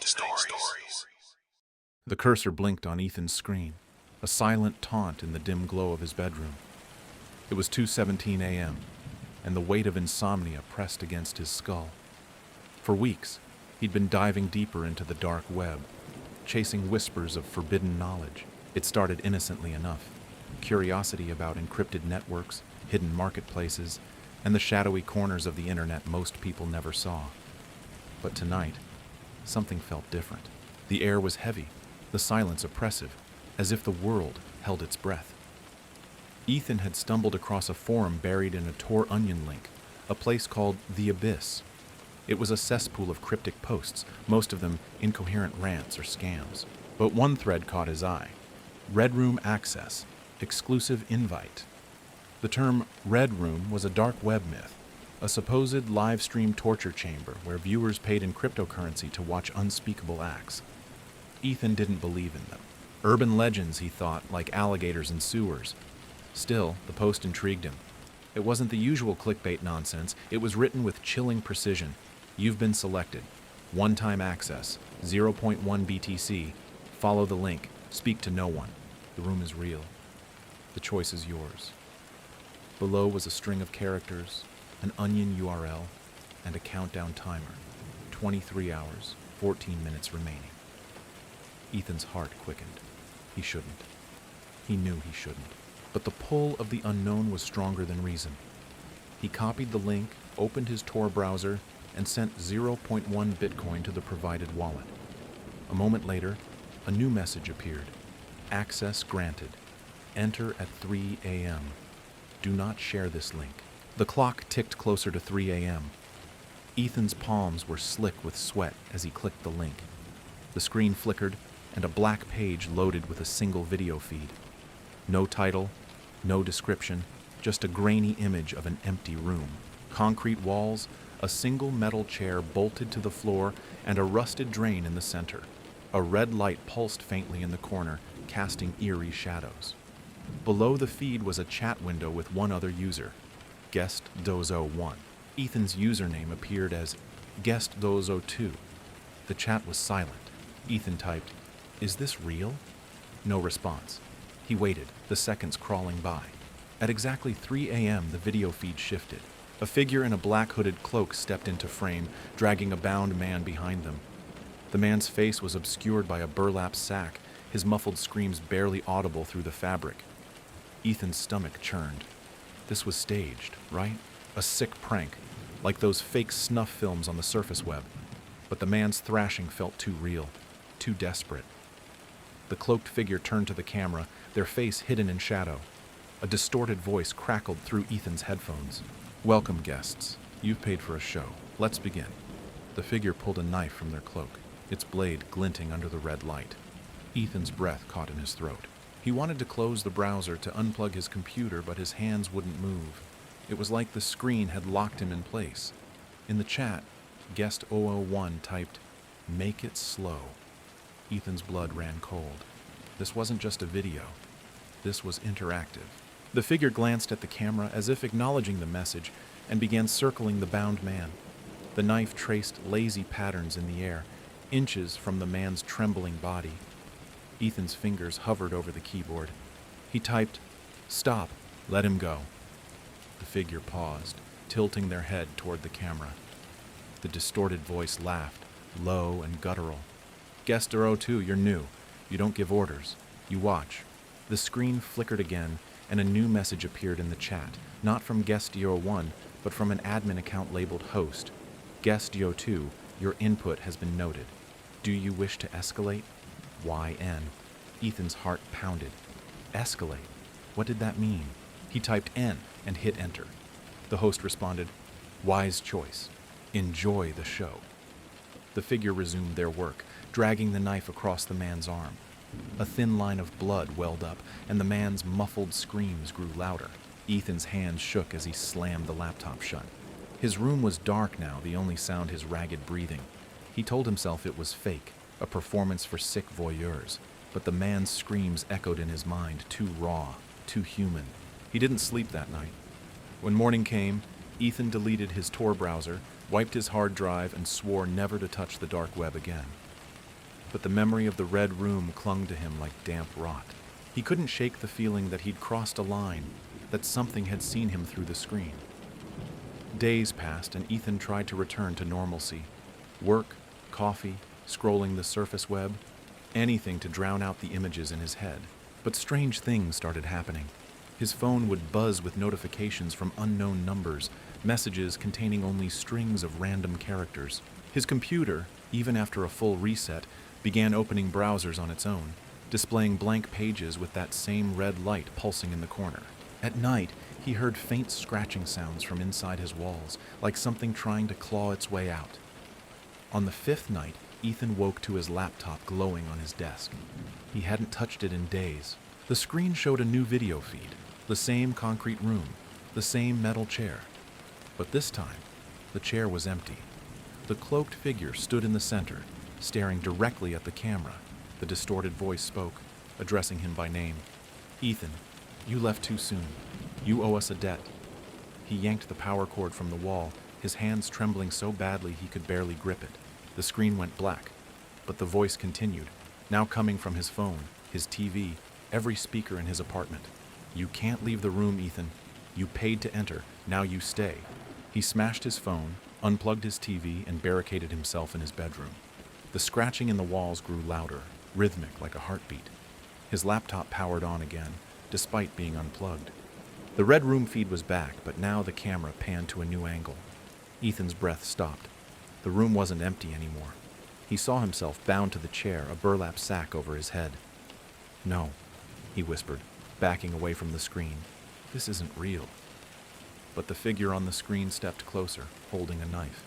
Stories. The cursor blinked on Ethan's screen, a silent taunt in the dim glow of his bedroom. It was 2:17 a.m., and the weight of insomnia pressed against his skull. For weeks, he'd been diving deeper into the dark web, chasing whispers of forbidden knowledge. It started innocently enough: curiosity about encrypted networks, hidden marketplaces, and the shadowy corners of the internet most people never saw. But tonight, something felt different. The air was heavy, the silence oppressive, as if the world held its breath. Ethan had stumbled across a forum buried in a Tor Onion link, a place called The Abyss. It was a cesspool of cryptic posts, most of them incoherent rants or scams. But one thread caught his eye: Red Room access, exclusive invite. The term Red Room was a dark web myth, a supposed live-stream torture chamber where viewers paid in cryptocurrency to watch unspeakable acts. Ethan didn't believe in them. Urban legends, he thought, like alligators in sewers. Still, the post intrigued him. It wasn't the usual clickbait nonsense. It was written with chilling precision. You've been selected. One-time access, 0.1 BTC. Follow the link. Speak to no one. The room is real. The choice is yours. Below was a string of characters, an Onion URL, and a countdown timer. 23 hours, 14 minutes remaining. Ethan's heart quickened. He shouldn't. He knew he shouldn't. But the pull of the unknown was stronger than reason. He copied the link, opened his Tor browser, and sent 0.1 Bitcoin to the provided wallet. A moment later, a new message appeared. Access granted. Enter at 3 a.m. Do not share this link. The clock ticked closer to 3 a.m. Ethan's palms were slick with sweat as he clicked the link. The screen flickered, and a black page loaded with a single video feed. No title, no description, just a grainy image of an empty room. Concrete walls, a single metal chair bolted to the floor, and a rusted drain in the center. A red light pulsed faintly in the corner, casting eerie shadows. Below the feed was a chat window with one other user, Guest Dozo1. Ethan's username appeared as Guest Dozo2. The chat was silent. Ethan typed, "Is this real?" No response. He waited, the seconds crawling by. At exactly 3 a.m., the video feed shifted. A figure in a black hooded cloak stepped into frame, dragging a bound man behind them. The man's face was obscured by a burlap sack, his muffled screams barely audible through the fabric. Ethan's stomach churned. This was staged, right? A sick prank, like those fake snuff films on the surface web. But the man's thrashing felt too real, too desperate. The cloaked figure turned to the camera, their face hidden in shadow. A distorted voice crackled through Ethan's headphones. "Welcome, guests. You've paid for a show. Let's begin." The figure pulled a knife from their cloak, its blade glinting under the red light. Ethan's breath caught in his throat. He wanted to close the browser to unplug his computer, but his hands wouldn't move. It was like the screen had locked him in place. In the chat, Guest 001 typed, "Make it slow." Ethan's blood ran cold. This wasn't just a video. This was interactive. The figure glanced at the camera as if acknowledging the message and began circling the bound man. The knife traced lazy patterns in the air, inches from the man's trembling body. Ethan's fingers hovered over the keyboard. He typed, "Stop, let him go." The figure paused, tilting their head toward the camera. The distorted voice laughed, low and guttural. "Guest 02, you're new. You don't give orders. You watch." The screen flickered again, and a new message appeared in the chat, not from Guest 01, but from an admin account labeled Host. "Guest 02, your input has been noted. Do you wish to escalate? YN." Ethan's heart pounded. Escalate? What did that mean? He typed N and hit enter. The host responded, "Wise choice. Enjoy the show." The figure resumed their work, dragging the knife across the man's arm. A thin line of blood welled up, and the man's muffled screams grew louder. Ethan's hands shook as he slammed the laptop shut. His room was dark now, the only sound his ragged breathing. He told himself it was fake, a performance for sick voyeurs, but the man's screams echoed in his mind, too raw, too human. He didn't sleep that night. When morning came, Ethan deleted his Tor browser, wiped his hard drive, and swore never to touch the dark web again. but the memory of the red room clung to him like damp rot. He couldn't shake the feeling that he'd crossed a line, that something had seen him through the screen. Days passed, and Ethan tried to return to normalcy. Work, coffee, scrolling the surface web, anything to drown out the images in his head. But strange things started happening. His phone would buzz with notifications from unknown numbers, messages containing only strings of random characters. His computer, even after a full reset, began opening browsers on its own, displaying blank pages with that same red light pulsing in the corner. At night, he heard faint scratching sounds from inside his walls, like something trying to claw its way out. On the fifth night, Ethan woke to his laptop glowing on his desk. He hadn't touched it in days. The screen showed a new video feed, the same concrete room, the same metal chair. But this time, the chair was empty. The cloaked figure stood in the center, staring directly at the camera. The distorted voice spoke, addressing him by name. "Ethan, you left too soon. You owe us a debt." He yanked the power cord from the wall, his hands trembling so badly he could barely grip it. The screen went black, but the voice continued, now coming from his phone, his TV, every speaker in his apartment. "You can't leave the room, Ethan. You paid to enter. Now you stay." He smashed his phone, unplugged his TV, and barricaded himself in his bedroom. The scratching in the walls grew louder, rhythmic like a heartbeat. His laptop powered on again, despite being unplugged. The red room feed was back, but now the camera panned to a new angle. Ethan's breath stopped. The room wasn't empty anymore. He saw himself bound to the chair, a burlap sack over his head. "No," he whispered, backing away from the screen. "This isn't real." But the figure on the screen stepped closer, holding a knife.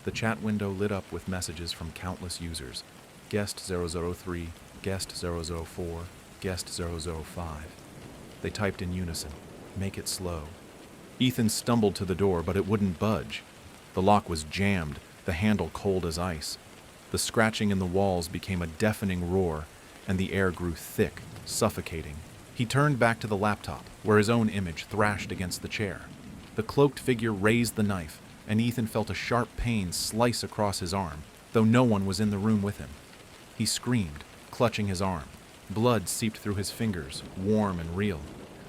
The chat window lit up with messages from countless users. Guest 003, Guest 004, Guest 005. They typed in unison, "Make it slow." Ethan stumbled to the door, but it wouldn't budge. The lock was jammed, the handle cold as ice. The scratching in the walls became a deafening roar, and the air grew thick, suffocating. He turned back to the laptop, where his own image thrashed against the chair. The cloaked figure raised the knife, and Ethan felt a sharp pain slice across his arm, though no one was in the room with him. He screamed, clutching his arm. Blood seeped through his fingers, warm and real.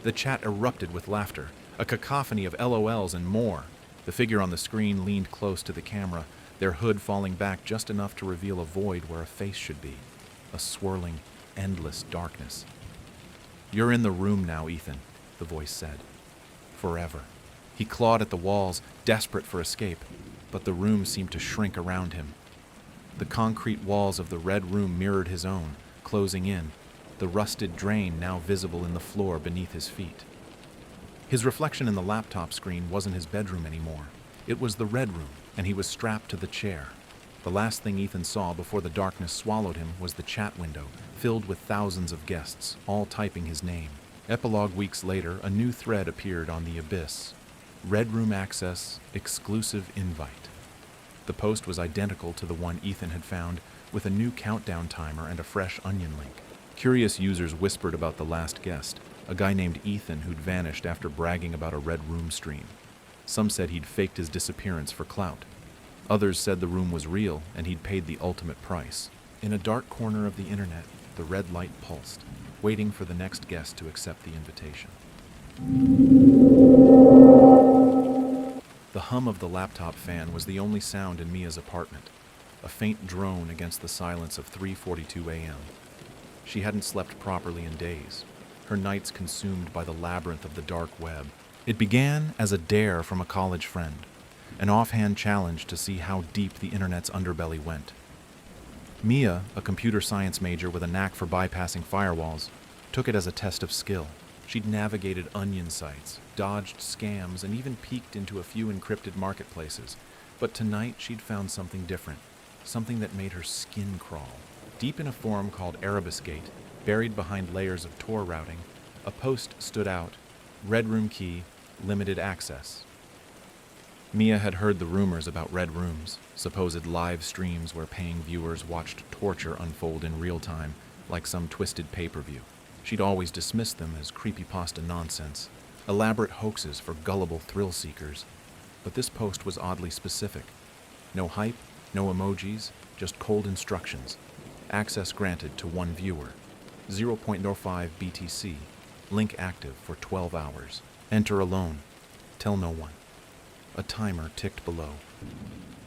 The chat erupted with laughter, a cacophony of LOLs and more. The figure on the screen leaned close to the camera, their hood falling back just enough to reveal a void where a face should be. A swirling, endless darkness. "You're in the room now, Ethan," the voice said. Forever. He clawed at the walls, desperate for escape, but the room seemed to shrink around him. The concrete walls of the red room mirrored his own, closing in, the rusted drain now visible in the floor beneath his feet. His reflection in the laptop screen wasn't his bedroom anymore. It was the red room, and he was strapped to the chair. The last thing Ethan saw before the darkness swallowed him was the chat window, filled with thousands of guests, all typing his name. Epilogue weeks later, a new thread appeared on the Abyss. Red Room Access, exclusive invite. The post was identical to the one Ethan had found, with a new countdown timer and a fresh Onion link. Curious users whispered about the last guest, a guy named Ethan who'd vanished after bragging about a Red Room stream. Some said he'd faked his disappearance for clout. Others said the room was real and he'd paid the ultimate price. In a dark corner of the internet, the red light pulsed, waiting for the next guest to accept the invitation. The hum of the laptop fan was the only sound in Mia's apartment, a faint drone against the silence of 3:42 a.m. She hadn't slept properly in days, her nights consumed by the labyrinth of the dark web. It began as a dare from a college friend, an offhand challenge to see how deep the internet's underbelly went. Mia, a computer science major with a knack for bypassing firewalls, took it as a test of skill. She'd navigated onion sites, dodged scams, and even peeked into a few encrypted marketplaces. But tonight she'd found something different, something that made her skin crawl. Deep in a forum called Erebusgate, buried behind layers of Tor routing, a post stood out, Red Room Key, limited access. Mia had heard the rumors about Red Rooms, supposed live streams where paying viewers watched torture unfold in real time, like some twisted pay-per-view. She'd always dismissed them as creepypasta nonsense, elaborate hoaxes for gullible thrill-seekers. But this post was oddly specific. No hype, no emojis, just cold instructions. Access granted to one viewer. 0.05 BTC. Link active for 12 hours. Enter alone. Tell no one. A timer ticked below.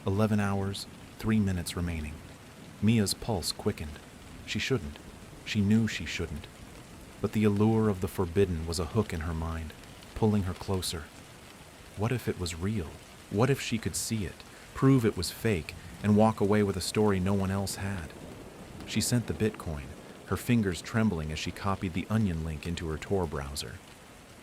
11 hours, 3 minutes remaining. Mia's pulse quickened. She shouldn't. She knew she shouldn't. But the allure of the forbidden was a hook in her mind, pulling her closer. What if it was real? What if she could see it, prove it was fake, and walk away with a story no one else had? She sent the Bitcoin, her fingers trembling as she copied the Onion link into her Tor browser.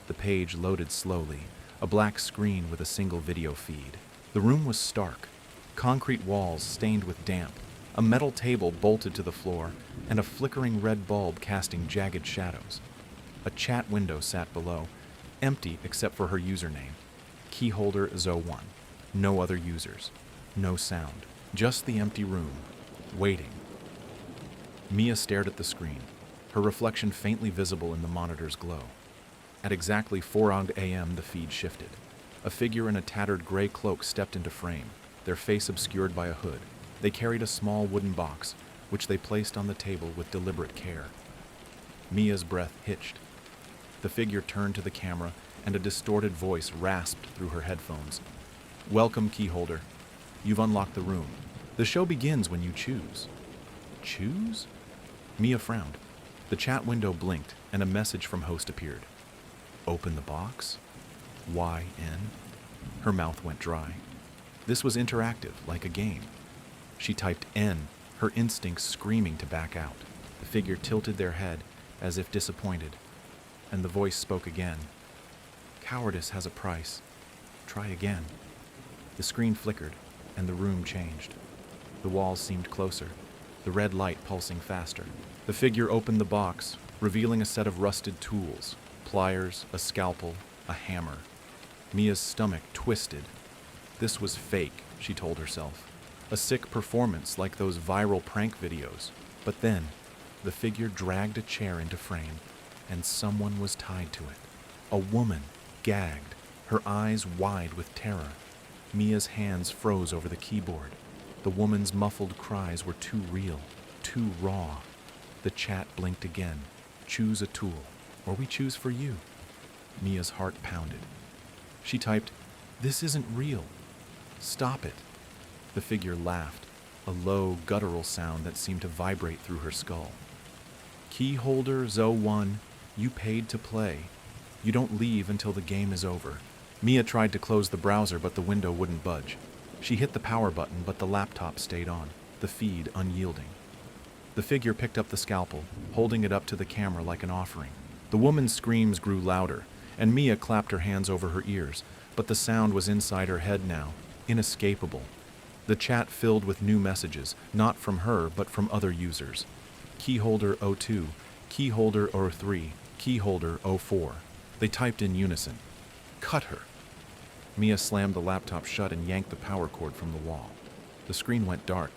The page loaded slowly, a black screen with a single video feed. The room was stark. Concrete walls stained with damp, a metal table bolted to the floor, and a flickering red bulb casting jagged shadows. A chat window sat below, empty except for her username. Keyholder Zo1. No other users. No sound. Just the empty room. Waiting. Mia stared at the screen, her reflection faintly visible in the monitor's glow. At exactly 4 a.m. the feed shifted. A figure in a tattered gray cloak stepped into frame, their face obscured by a hood. They carried a small wooden box, which they placed on the table with deliberate care. Mia's breath hitched. The figure turned to the camera, and a distorted voice rasped through her headphones. "Welcome, Keyholder. You've unlocked the room. The show begins when you choose." Choose? Mia frowned. The chat window blinked, and a message from host appeared. "Open the box? YN?" Her mouth went dry. This was interactive, like a game. She typed N, her instincts screaming to back out. The figure tilted their head, as if disappointed, and the voice spoke again. "Cowardice has a price. Try again." The screen flickered, and the room changed. The walls seemed closer, the red light pulsing faster. The figure opened the box, revealing a set of rusted tools, pliers, a scalpel, a hammer. Mia's stomach twisted. This was fake, she told herself. A sick performance like those viral prank videos. But then, the figure dragged a chair into frame, and someone was tied to it. A woman, gagged, her eyes wide with terror. Mia's hands froze over the keyboard. The woman's muffled cries were too real, too raw. The chat blinked again. "Choose a tool, or we choose for you." Mia's heart pounded. She typed, "This isn't real. Stop it." The figure laughed, a low, guttural sound that seemed to vibrate through her skull. "Keyholder Zo1, you paid to play. You don't leave until the game is over." Mia tried to close the browser, but the window wouldn't budge. She hit the power button, but the laptop stayed on, the feed unyielding. The figure picked up the scalpel, holding it up to the camera like an offering. The woman's screams grew louder, and Mia clapped her hands over her ears, but the sound was inside her head now, inescapable. The chat filled with new messages, not from her, but from other users. Keyholder 02, Keyholder 03, Keyholder 04. They typed in unison. "Cut her." Mia slammed the laptop shut and yanked the power cord from the wall. The screen went dark,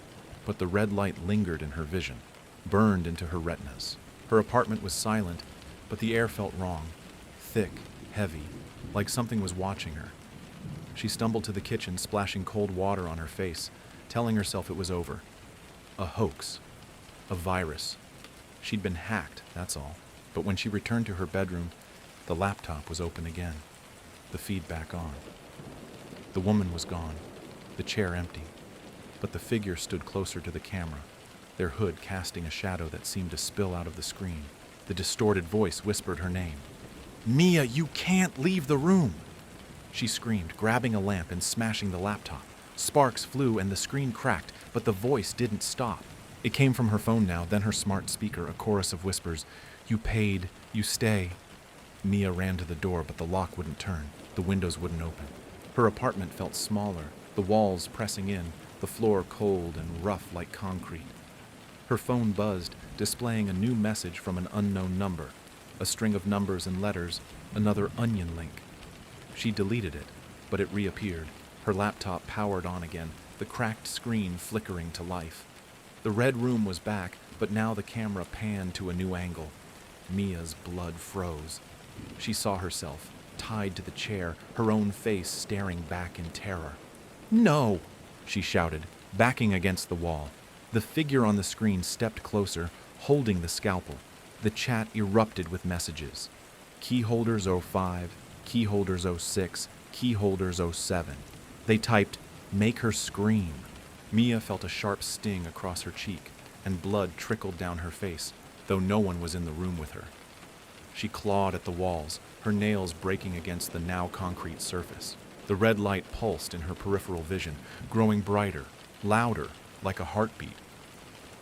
but the red light lingered in her vision, burned into her retinas. Her apartment was silent, but the air felt wrong, thick, heavy, like something was watching her. She stumbled to the kitchen, splashing cold water on her face, telling herself it was over. A hoax. A virus. She'd been hacked, that's all. But when she returned to her bedroom, the laptop was open again, the feed back on. The woman was gone, the chair empty, but the figure stood closer to the camera, their hood casting a shadow that seemed to spill out of the screen. The distorted voice whispered her name. "Mia, you can't leave the room!" She screamed, grabbing a lamp and smashing the laptop. Sparks flew and the screen cracked, but the voice didn't stop. It came from her phone now, then her smart speaker, a chorus of whispers. "You paid. You stay." Mia ran to the door, but the lock wouldn't turn. The windows wouldn't open. Her apartment felt smaller, the walls pressing in, the floor cold and rough like concrete. Her phone buzzed, displaying a new message from an unknown number. A string of numbers and letters, another Onion link. She deleted it, but it reappeared. Her laptop powered on again, the cracked screen flickering to life. The red room was back, but now the camera panned to a new angle. Mia's blood froze. She saw herself, tied to the chair, her own face staring back in terror. "No!" she shouted, backing against the wall. The figure on the screen stepped closer, holding the scalpel. The chat erupted with messages. Keyholders 05, Keyholders 06, Keyholders 07. They typed, "Make her scream." Mia felt a sharp sting across her cheek, and blood trickled down her face, though no one was in the room with her. She clawed at the walls, her nails breaking against the now concrete surface. The red light pulsed in her peripheral vision, growing brighter, louder, like a heartbeat.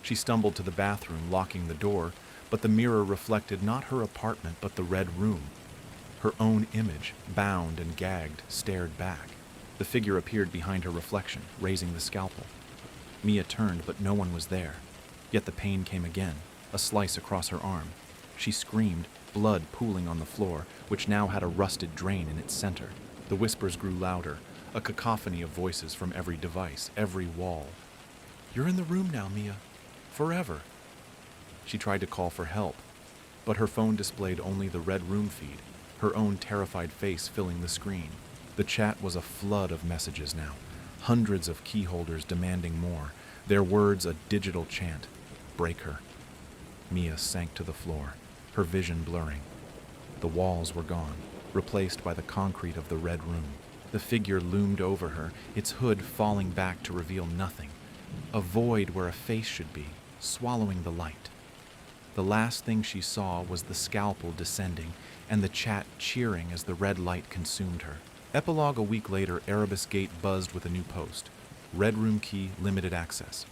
She stumbled to the bathroom, locking the door, but the mirror reflected not her apartment but the red room. Her own image, bound and gagged, stared back. The figure appeared behind her reflection, raising the scalpel. Mia turned, but no one was there. Yet the pain came again, a slice across her arm. She screamed, blood pooling on the floor, which now had a rusted drain in its center. The whispers grew louder, a cacophony of voices from every device, every wall. "You're in the room now, Mia. Forever." She tried to call for help, but her phone displayed only the red room feed, her own terrified face filling the screen. The chat was a flood of messages now, hundreds of keyholders demanding more, their words a digital chant. Break her. Mia sank to the floor, her vision blurring. The walls were gone, replaced by the concrete of the red room. The figure loomed over her, its hood falling back to reveal nothing. A void where a face should be, swallowing the light. The last thing she saw was the scalpel descending and the chat cheering as the red light consumed her. Epilogue: a week later, Erebus Gate buzzed with a new post. Red room key, limited access.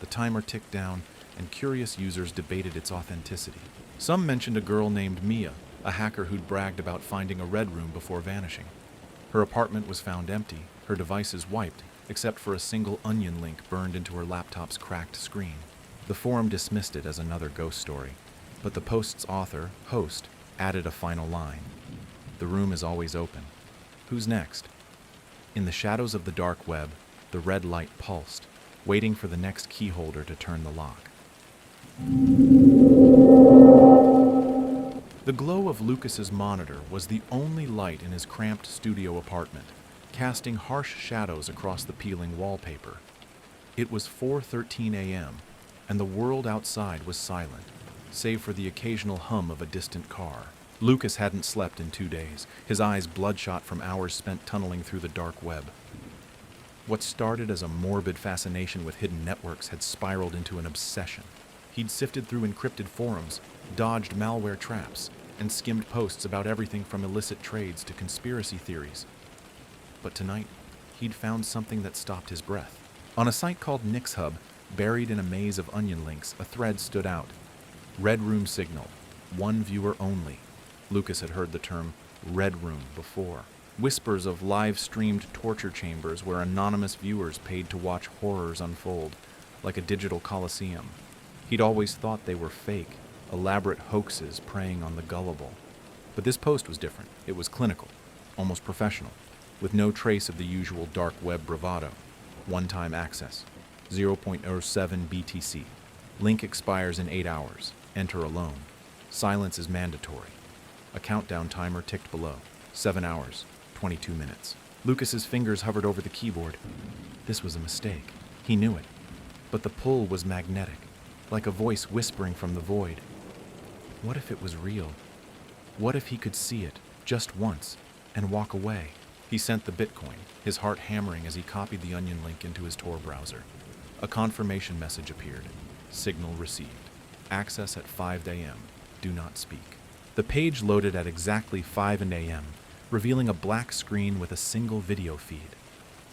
The timer ticked down, and curious users debated its authenticity. Some mentioned a girl named Mia, a hacker who'd bragged about finding a red room before vanishing. Her apartment was found empty, her devices wiped, except for a single onion link burned into her laptop's cracked screen. The forum dismissed it as another ghost story, but the post's author, host, added a final line. The room is always open. Who's next? In the shadows of the dark web, the red light pulsed, waiting for the next keyholder to turn the lock. The glow of Lucas's monitor was the only light in his cramped studio apartment, casting harsh shadows across the peeling wallpaper. It was 4:13 a.m., and the world outside was silent, save for the occasional hum of a distant car. Lucas hadn't slept in 2 days, his eyes bloodshot from hours spent tunneling through the dark web. What started as a morbid fascination with hidden networks had spiraled into an obsession. He'd sifted through encrypted forums, dodged malware traps, and skimmed posts about everything from illicit trades to conspiracy theories. But tonight, he'd found something that stopped his breath. On a site called NixHub, buried in a maze of onion links, a thread stood out. Red room signal, one viewer only. Lucas had heard the term Red Room before. Whispers of live-streamed torture chambers where anonymous viewers paid to watch horrors unfold, like a digital coliseum. He'd always thought they were fake, elaborate hoaxes preying on the gullible. But this post was different. It was clinical, almost professional, with no trace of the usual dark web bravado. One-time access, 0.07 BTC. Link expires in 8 hours. Enter alone. Silence is mandatory. A countdown timer ticked below. 7 hours, 22 minutes. Lucas's fingers hovered over the keyboard. This was a mistake. He knew it. But the pull was magnetic, like a voice whispering from the void. What if it was real? What if he could see it, just once, and walk away? He sent the Bitcoin, his heart hammering as he copied the onion link into his Tor browser. A confirmation message appeared. Signal received. Access at 5 a.m. Do not speak. The page loaded at exactly 5 a.m., revealing a black screen with a single video feed.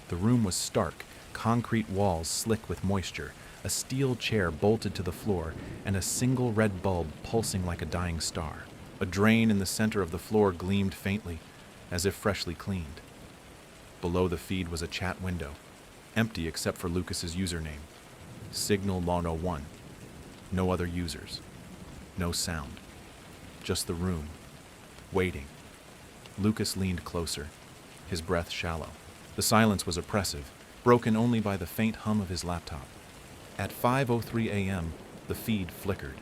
The room was stark, concrete walls slick with moisture, a steel chair bolted to the floor, and a single red bulb pulsing like a dying star. A drain in the center of the floor gleamed faintly, as if freshly cleaned. Below the feed was a chat window, empty except for Lucas's username. Signal Mono 1. No other users. No sound. Just the room. Waiting. Lucas leaned closer, his breath shallow. The silence was oppressive, broken only by the faint hum of his laptop. At 5:03 a.m., the feed flickered.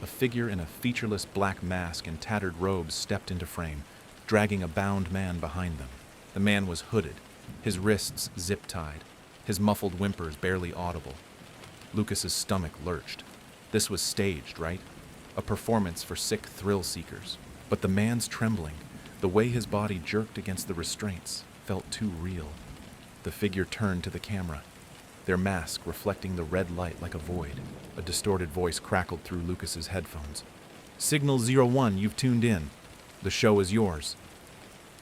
A figure in a featureless black mask and tattered robes stepped into frame, dragging a bound man behind them. The man was hooded, his wrists zip-tied, his muffled whimpers barely audible. Lucas's stomach lurched. This was staged, right? A performance for sick thrill seekers. But the man's trembling, the way his body jerked against the restraints, felt too real. The figure turned to the camera, their mask reflecting the red light like a void. A distorted voice crackled through Lucas's headphones. "Signal 01, you've tuned in. The show is yours."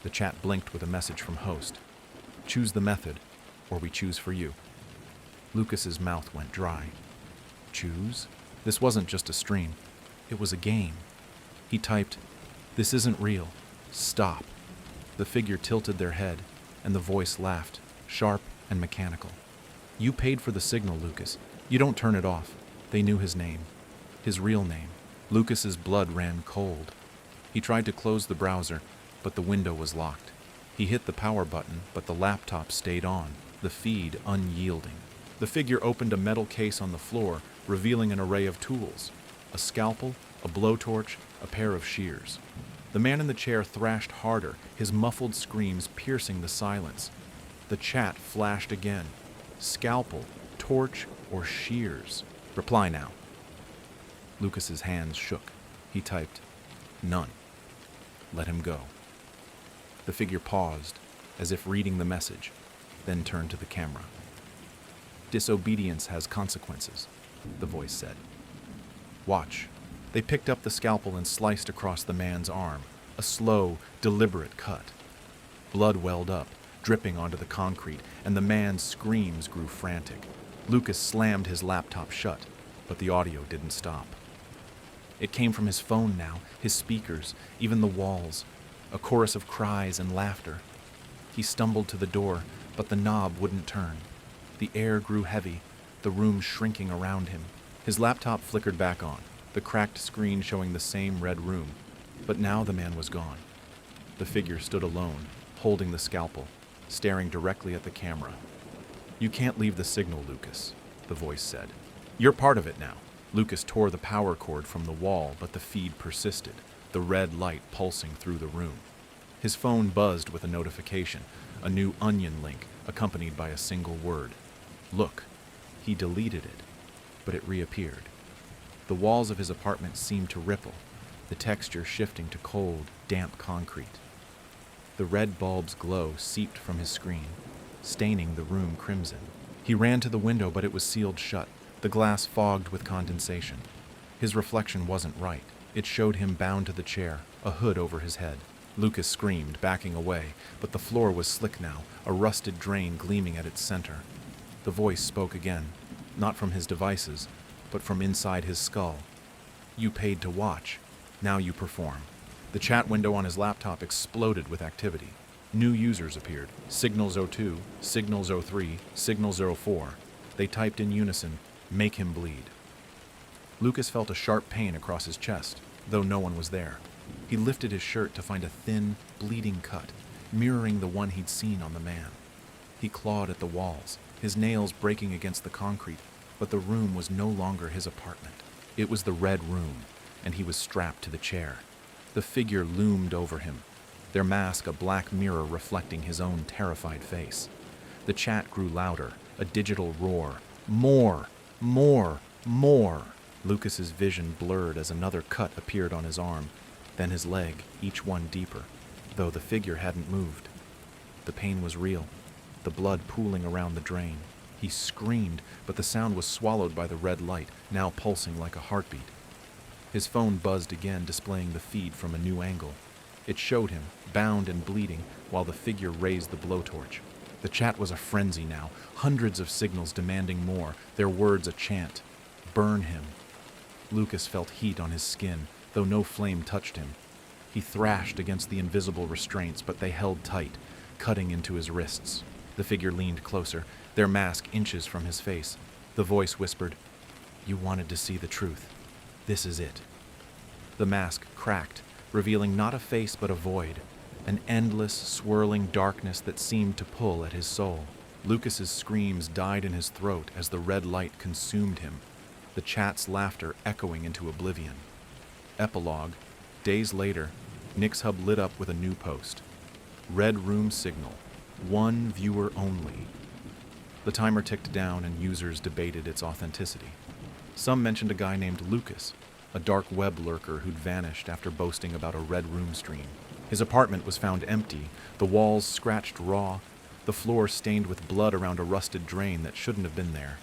The chat blinked with a message from host. "Choose the method, or we choose for you." Lucas's mouth went dry. Choose? This wasn't just a stream. It was a game. He typed, "This isn't real. Stop." The figure tilted their head, and the voice laughed, sharp and mechanical. "You paid for the signal, Lucas. You don't turn it off." They knew his name. His real name. Lucas's blood ran cold. He tried to close the browser, but the window was locked. He hit the power button, but the laptop stayed on, the feed unyielding. The figure opened a metal case on the floor, revealing an array of tools. A scalpel, a blowtorch, a pair of shears. The man in the chair thrashed harder, his muffled screams piercing the silence. The chat flashed again. Scalpel, torch, or shears? Reply now. Lucas's hands shook. He typed, "None. Let him go." The figure paused, as if reading the message, then turned to the camera. "Disobedience has consequences," the voice said. "Watch." They picked up the scalpel and sliced across the man's arm, a slow, deliberate cut. Blood welled up, dripping onto the concrete, and the man's screams grew frantic. Lucas slammed his laptop shut, but the audio didn't stop. It came from his phone now, his speakers, even the walls, a chorus of cries and laughter. He stumbled to the door, but the knob wouldn't turn. The air grew heavy, the room shrinking around him. His laptop flickered back on, the cracked screen showing the same red room, but now the man was gone. The figure stood alone, holding the scalpel, staring directly at the camera. "You can't leave the signal, Lucas," the voice said. "You're part of it now." Lucas tore the power cord from the wall, but the feed persisted, the red light pulsing through the room. His phone buzzed with a notification, a new onion link accompanied by a single word. "Look." He deleted it, but it reappeared. The walls of his apartment seemed to ripple, the texture shifting to cold, damp concrete. The red bulb's glow seeped from his screen, staining the room crimson. He ran to the window, but it was sealed shut, the glass fogged with condensation. His reflection wasn't right. It showed him bound to the chair, a hood over his head. Lucas screamed, backing away, but the floor was slick now, a rusted drain gleaming at its center. The voice spoke again, not from his devices, but from inside his skull. "You paid to watch. Now you perform." The chat window on his laptop exploded with activity. New users appeared. Signal 02, Signal 03, Signal 04. They typed in unison, "Make him bleed." Lucas felt a sharp pain across his chest, though no one was there. He lifted his shirt to find a thin, bleeding cut, mirroring the one he'd seen on the man. He clawed at the walls, his nails breaking against the concrete, but the room was no longer his apartment. It was the red room, and he was strapped to the chair. The figure loomed over him, their mask a black mirror reflecting his own terrified face. The chat grew louder, a digital roar. "More! More! More!" Lucas's vision blurred as another cut appeared on his arm, then his leg, each one deeper, though the figure hadn't moved. The pain was real, the blood pooling around the drain. He screamed, but the sound was swallowed by the red light, now pulsing like a heartbeat. His phone buzzed again, displaying the feed from a new angle. It showed him, bound and bleeding, while the figure raised the blowtorch. The chat was a frenzy now, hundreds of signals demanding more, their words a chant. "Burn him." Lucas felt heat on his skin, though no flame touched him. He thrashed against the invisible restraints, but they held tight, cutting into his wrists. The figure leaned closer, their mask inches from his face. The voice whispered, "You wanted to see the truth. This is it." The mask cracked, revealing not a face but a void, an endless, swirling darkness that seemed to pull at his soul. Lucas's screams died in his throat as the red light consumed him, the chat's laughter echoing into oblivion. Epilogue. Days later, Nix Hub lit up with a new post. "Red room signal. One viewer only." The timer ticked down and users debated its authenticity. Some mentioned a guy named Lucas, a dark web lurker who'd vanished after boasting about a red room stream. His apartment was found empty, the walls scratched raw, the floor stained with blood around a rusted drain that shouldn't have been there.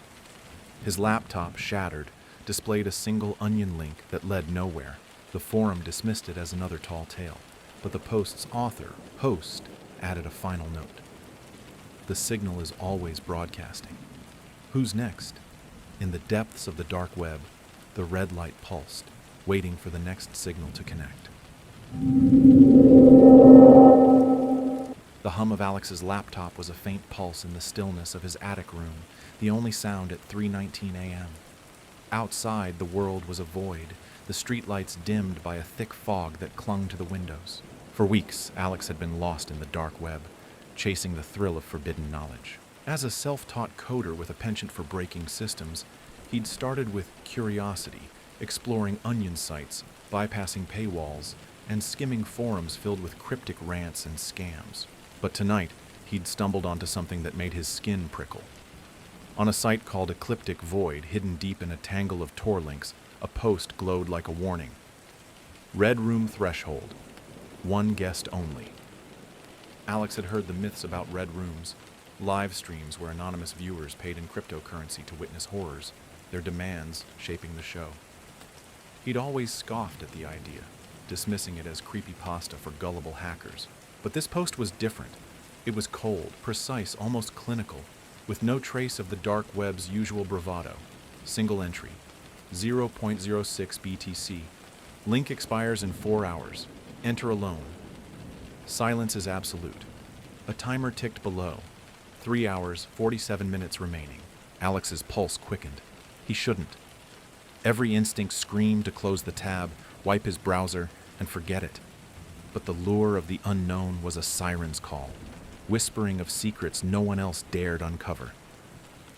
His laptop, shattered, displayed a single onion link that led nowhere. The forum dismissed it as another tall tale, but the post's author, host, added a final note. The signal is always broadcasting. Who's next? In the depths of the dark web, the red light pulsed, waiting for the next signal to connect. The hum of Alex's laptop was a faint pulse in the stillness of his attic room, the only sound at 3:19 a.m. Outside, the world was a void, the streetlights dimmed by a thick fog that clung to the windows. For weeks, Alex had been lost in the dark web, chasing the thrill of forbidden knowledge. As a self-taught coder with a penchant for breaking systems, he'd started with curiosity, exploring onion sites, bypassing paywalls, and skimming forums filled with cryptic rants and scams. But tonight, he'd stumbled onto something that made his skin prickle. On a site called Ecliptic Void, hidden deep in a tangle of Tor links, a post glowed like a warning. Red Room Threshold. One guest only. Alex had heard the myths about red rooms, live streams where anonymous viewers paid in cryptocurrency to witness horrors, their demands shaping the show. He'd always scoffed at the idea, dismissing it as creepypasta for gullible hackers. But this post was different. It was cold, precise, almost clinical, with no trace of the dark web's usual bravado. Single entry, 0.06 BTC. Link expires in 4 hours. Enter alone. Silence is absolute. A timer ticked below. 3 hours, 47 minutes remaining. Alex's pulse quickened. He shouldn't. Every instinct screamed to close the tab, wipe his browser, and forget it. But the lure of the unknown was a siren's call, whispering of secrets no one else dared uncover.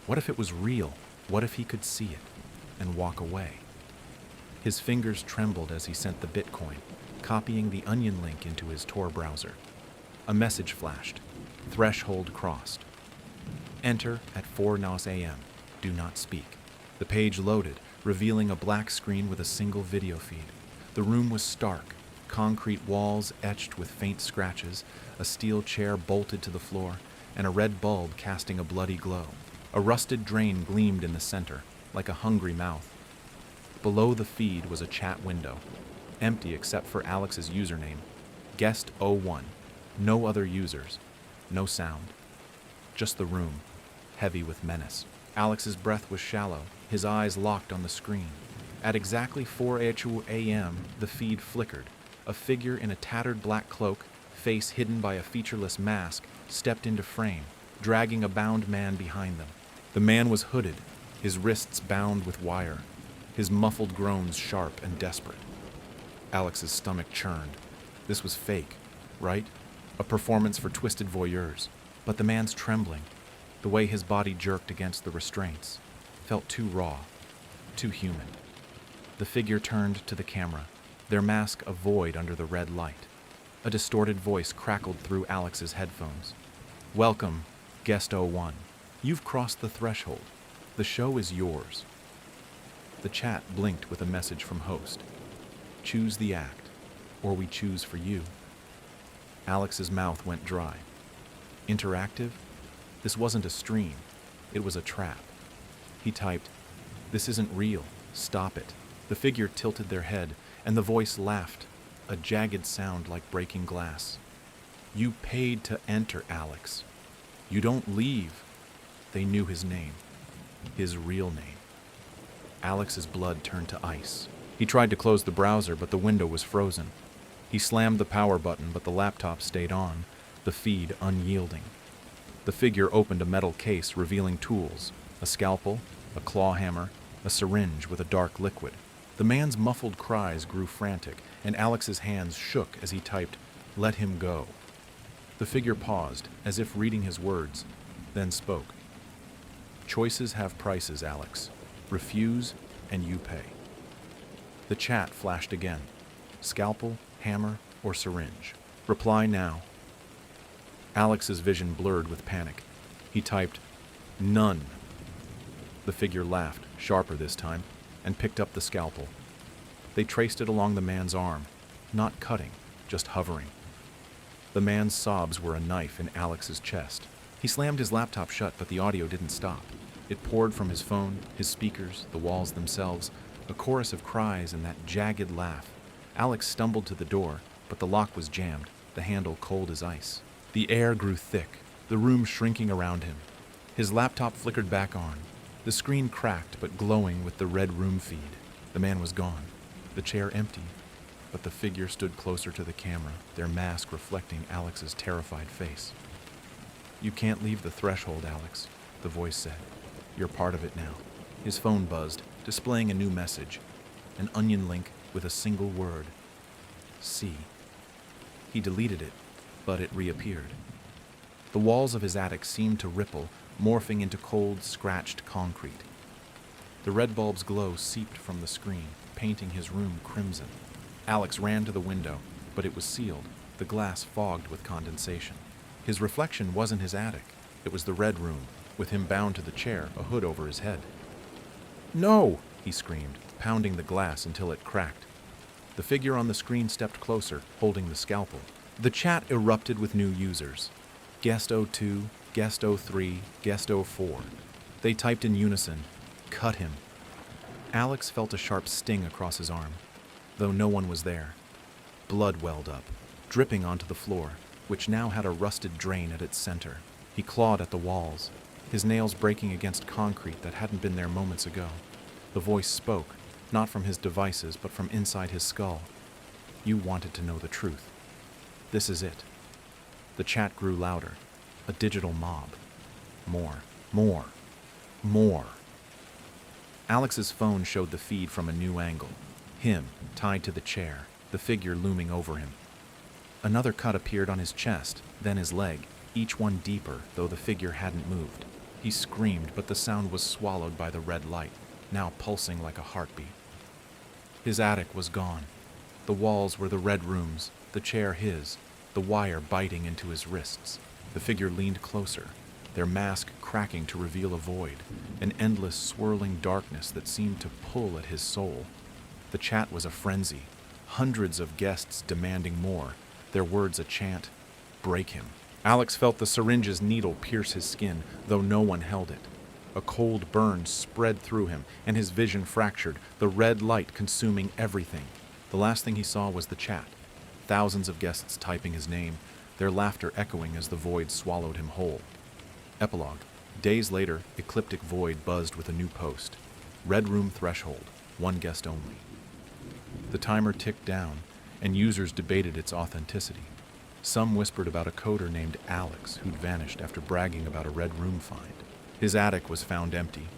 What if it was real? What if he could see it and walk away? His fingers trembled as he sent the Bitcoin, copying the onion link into his Tor browser. A message flashed. Threshold crossed. Enter at 4 a.m. Do not speak. The page loaded, revealing a black screen with a single video feed. The room was stark. Concrete walls etched with faint scratches, a steel chair bolted to the floor, and a red bulb casting a bloody glow. A rusted drain gleamed in the center, like a hungry mouth. Below the feed was a chat window, empty except for Alex's username, Guest01. No other users, no sound. Just the room, heavy with menace. Alex's breath was shallow, his eyes locked on the screen. At exactly 4 a.m., the feed flickered. A figure in a tattered black cloak, face hidden by a featureless mask, stepped into frame, dragging a bound man behind them. The man was hooded, his wrists bound with wire, his muffled groans sharp and desperate. Alex's stomach churned. This was fake, right? A performance for twisted voyeurs. But the man's trembling, the way his body jerked against the restraints, felt too raw, too human. The figure turned to the camera, their mask a void under the red light. A distorted voice crackled through Alex's headphones. Welcome, Guest01. You've crossed the threshold. The show is yours. The chat blinked with a message from host. Choose the act, or we choose for you. Alex's mouth went dry. Interactive? This wasn't a stream. It was a trap. He typed, "This isn't real. Stop it." The figure tilted their head, and the voice laughed, a jagged sound like breaking glass. "You paid to enter, Alex. You don't leave." They knew his name. His real name. Alex's blood turned to ice. He tried to close the browser, but the window was frozen. He slammed the power button, but the laptop stayed on, the feed unyielding. The figure opened a metal case, revealing tools, a scalpel, a claw hammer, a syringe with a dark liquid. The man's muffled cries grew frantic, and Alex's hands shook as he typed, "Let him go." The figure paused, as if reading his words, then spoke. "Choices have prices, Alex. Refuse, and you pay." The chat flashed again. Scalpel, hammer, or syringe. Reply now. Alex's vision blurred with panic. He typed, None. The figure laughed, sharper this time, and picked up the scalpel. They traced it along the man's arm, not cutting, just hovering. The man's sobs were a knife in Alex's chest. He slammed his laptop shut, but the audio didn't stop. It poured from his phone, his speakers, the walls themselves, a chorus of cries and that jagged laugh. Alex stumbled to the door, but the lock was jammed, the handle cold as ice. The air grew thick, the room shrinking around him. His laptop flickered back on. The screen cracked, but glowing with the red room feed. The man was gone, the chair empty, but the figure stood closer to the camera, their mask reflecting Alex's terrified face. "You can't leave the threshold, Alex," the voice said. "You're part of it now." His phone buzzed, displaying a new message, an onion link with a single word: "See." He deleted it, but it reappeared. The walls of his attic seemed to ripple, morphing into cold, scratched concrete. The red bulb's glow seeped from the screen, painting his room crimson. Alex ran to the window, but it was sealed, the glass fogged with condensation. His reflection wasn't his attic. It was the red room, with him bound to the chair, a hood over his head. "No!" he screamed, pounding the glass until it cracked. The figure on the screen stepped closer, holding the scalpel. The chat erupted with new users. Guest 02, Guest 03, Guest 04. They typed in unison, "Cut him." Alex felt a sharp sting across his arm, though no one was there. Blood welled up, dripping onto the floor, which now had a rusted drain at its center. He clawed at the walls, his nails breaking against concrete that hadn't been there moments ago. The voice spoke, not from his devices, but from inside his skull. "You wanted to know the truth. This is it." The chat grew louder, a digital mob. More, more, more. Alex's phone showed the feed from a new angle. Him, tied to the chair, the figure looming over him. Another cut appeared on his chest, then his leg, each one deeper, though the figure hadn't moved. He screamed, but the sound was swallowed by the red light, now pulsing like a heartbeat. His attic was gone. The walls were the red rooms, the chair his, the wire biting into his wrists. The figure leaned closer, their mask cracking to reveal a void, an endless swirling darkness that seemed to pull at his soul. The chat was a frenzy, hundreds of guests demanding more, their words a chant, "Break him." Alex felt the syringe's needle pierce his skin, though no one held it. A cold burn spread through him, and his vision fractured, the red light consuming everything. The last thing he saw was the chat, thousands of guests typing his name, their laughter echoing as the void swallowed him whole. Epilogue. Days later, Ecliptic Void buzzed with a new post. Red room threshold, one guest only. The timer ticked down, and users debated its authenticity. Some whispered about a coder named Alex who'd vanished after bragging about a red room find. His attic was found empty,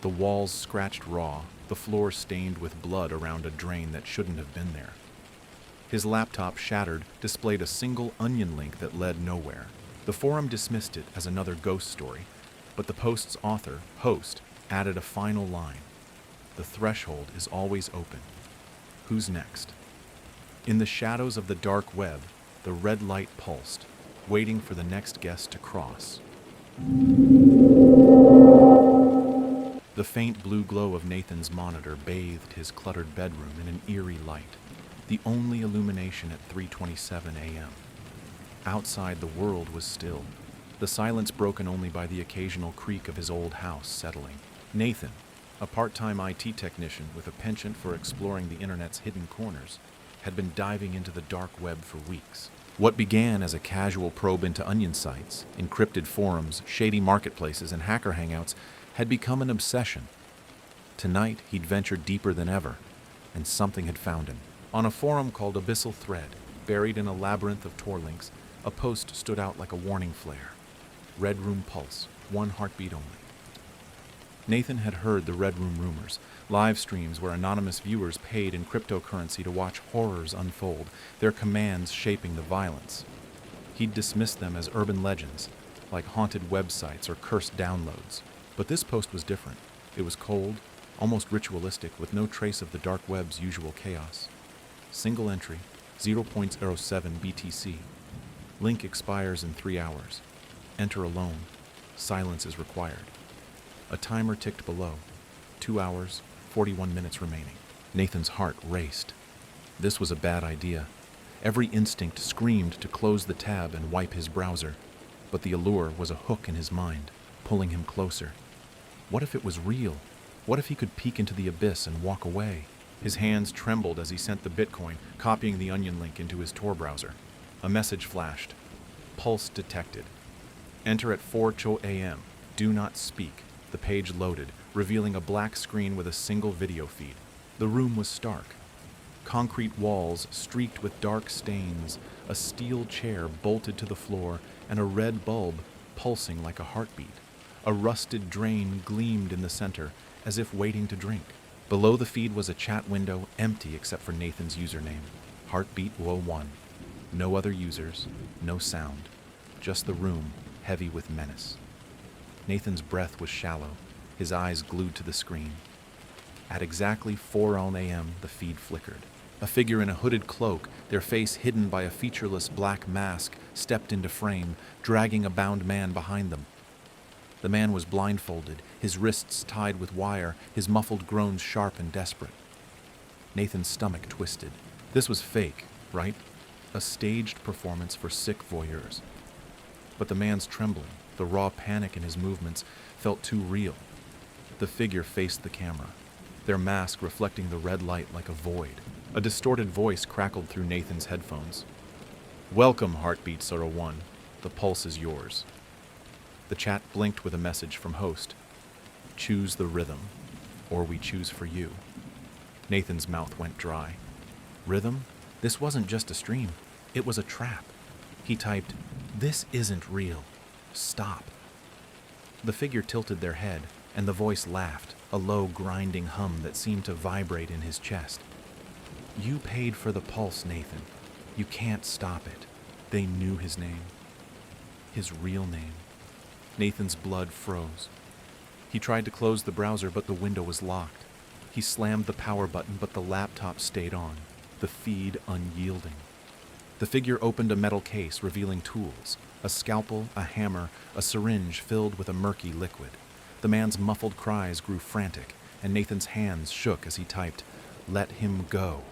the walls scratched raw, the floor stained with blood around a drain that shouldn't have been there. His laptop, shattered, displayed a single onion link that led nowhere. The forum dismissed it as another ghost story, but the post's author, host, added a final line. "The threshold is always open. Who's next?" In the shadows of the dark web, the red light pulsed, waiting for the next guest to cross. The faint blue glow of Nathan's monitor bathed his cluttered bedroom in an eerie light, the only illumination at 3:27 a.m. Outside, the world was still, the silence broken only by the occasional creak of his old house settling. Nathan, a part-time IT technician with a penchant for exploring the internet's hidden corners, had been diving into the dark web for weeks. What began as a casual probe into onion sites, encrypted forums, shady marketplaces, and hacker hangouts had become an obsession. Tonight, he'd ventured deeper than ever, and something had found him. On a forum called Abyssal Thread, buried in a labyrinth of Tor links, a post stood out like a warning flare. Red Room Pulse, one heartbeat only. Nathan had heard the Red Room rumors, live streams where anonymous viewers paid in cryptocurrency to watch horrors unfold, their commands shaping the violence. He'd dismissed them as urban legends, like haunted websites or cursed downloads. But this post was different. It was cold, almost ritualistic, with no trace of the dark web's usual chaos. Single entry, 0.07 BTC. Link expires in 3 hours. Enter alone. Silence is required. A timer ticked below. 2 hours, 41 minutes remaining. Nathan's heart raced. This was a bad idea. Every instinct screamed to close the tab and wipe his browser. But the allure was a hook in his mind, pulling him closer. What if it was real? What if he could peek into the abyss and walk away? His hands trembled as he sent the Bitcoin, copying the onion link into his Tor browser. A message flashed. Pulse detected. Enter at 4 a.m. Do not speak. The page loaded, revealing a black screen with a single video feed. The room was stark. Concrete walls streaked with dark stains, a steel chair bolted to the floor, and a red bulb pulsing like a heartbeat. A rusted drain gleamed in the center, as if waiting to drink. Below the feed was a chat window, empty except for Nathan's username, Heartbeat01. No other users, no sound, just the room, heavy with menace. Nathan's breath was shallow, his eyes glued to the screen. At exactly 4 a.m., the feed flickered. A figure in a hooded cloak, their face hidden by a featureless black mask, stepped into frame, dragging a bound man behind them. The man was blindfolded, his wrists tied with wire, his muffled groans sharp and desperate. Nathan's stomach twisted. This was fake, right? A staged performance for sick voyeurs. But the man's trembling, the raw panic in his movements, felt too real. The figure faced the camera, their mask reflecting the red light like a void. A distorted voice crackled through Nathan's headphones. Welcome, Heartbeat01. The pulse is yours. The chat blinked with a message from host. Choose the rhythm, or we choose for you. Nathan's mouth went dry. Rhythm? This wasn't just a stream. It was a trap. He typed, "This isn't real. Stop." The figure tilted their head, and the voice laughed, a low, grinding hum that seemed to vibrate in his chest. You paid for the pulse, Nathan. You can't stop it. They knew his name. His real name. Nathan's blood froze. He tried to close the browser, but the window was locked. He slammed the power button, but the laptop stayed on, the feed unyielding. The figure opened a metal case, revealing tools, a scalpel, a hammer, a syringe filled with a murky liquid. The man's muffled cries grew frantic, and Nathan's hands shook as he typed, "Let him go.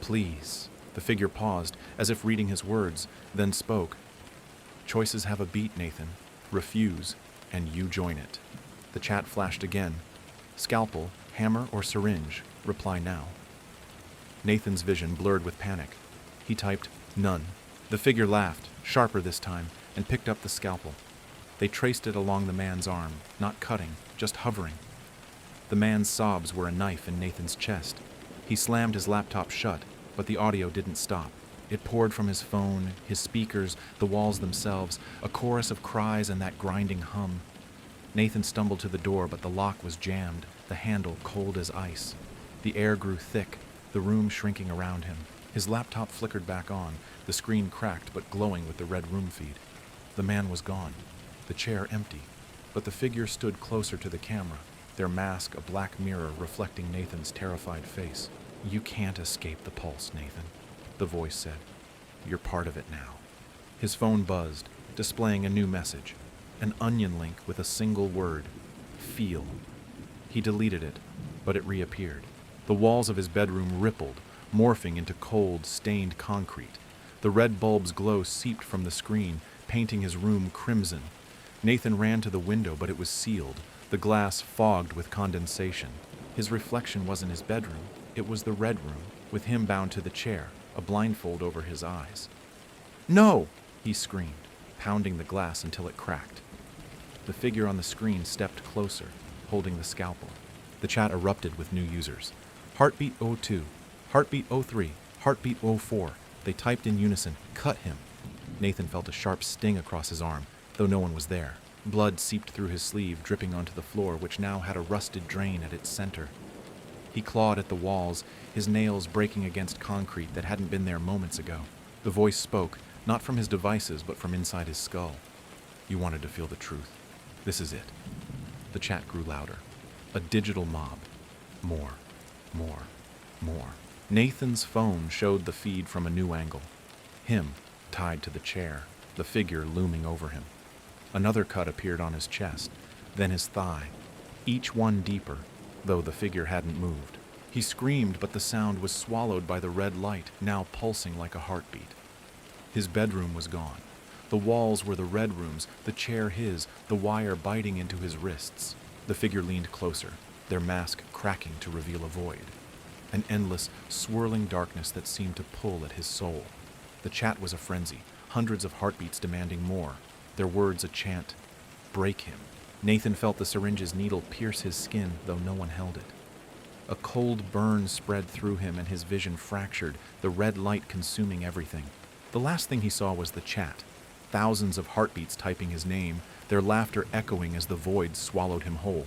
Please." The figure paused, as if reading his words, then spoke. Choices have a beat, Nathan. Refuse, and you join it. The chat flashed again. Scalpel, hammer, or syringe? Reply now. Nathan's vision blurred with panic. He typed, "None." The figure laughed, sharper this time, and picked up the scalpel. They traced it along the man's arm, not cutting, just hovering. The man's sobs were a knife in Nathan's chest. He slammed his laptop shut, but the audio didn't stop. It poured from his phone, his speakers, the walls themselves, a chorus of cries and that grinding hum. Nathan stumbled to the door, but the lock was jammed, the handle cold as ice. The air grew thick, the room shrinking around him. His laptop flickered back on, the screen cracked but glowing with the red room feed. The man was gone, the chair empty, but the figure stood closer to the camera, their mask a black mirror reflecting Nathan's terrified face. You can't escape the pulse, Nathan, the voice said. You're part of it now. His phone buzzed, displaying a new message, an onion link with a single word, feel. He deleted it, but it reappeared. The walls of his bedroom rippled, morphing into cold, stained concrete. The red bulb's glow seeped from the screen, painting his room crimson. Nathan ran to the window, but it was sealed, the glass fogged with condensation. His reflection wasn't his bedroom, it was the red room, with him bound to the chair, a blindfold over his eyes. No! He screamed, pounding the glass until it cracked. The figure on the screen stepped closer, holding the scalpel. The chat erupted with new users. Heartbeat02, Heartbeat03, Heartbeat04. They typed in unison, cut him. Nathan felt a sharp sting across his arm, though no one was there. Blood seeped through his sleeve, dripping onto the floor, which now had a rusted drain at its center. He clawed at the walls, his nails breaking against concrete that hadn't been there moments ago. The voice spoke, not from his devices, but from inside his skull. You wanted to feel the truth. This is it. The chat grew louder. A digital mob. More, more, more. Nathan's phone showed the feed from a new angle. Him, tied to the chair, the figure looming over him. Another cut appeared on his chest, then his thigh. each one deeper, though the figure hadn't moved. He screamed, but the sound was swallowed by the red light, now pulsing like a heartbeat. His bedroom was gone. The walls were the red rooms, the chair his, the wire biting into his wrists. The figure leaned closer, their mask cracking to reveal a void. An endless, swirling darkness that seemed to pull at his soul. The chat was a frenzy, hundreds of heartbeats demanding more, their words a chant, "Break him." Nathan felt the syringe's needle pierce his skin, though no one held it. A cold burn spread through him and his vision fractured, the red light consuming everything. The last thing he saw was the chat, thousands of heartbeats typing his name, their laughter echoing as the void swallowed him whole.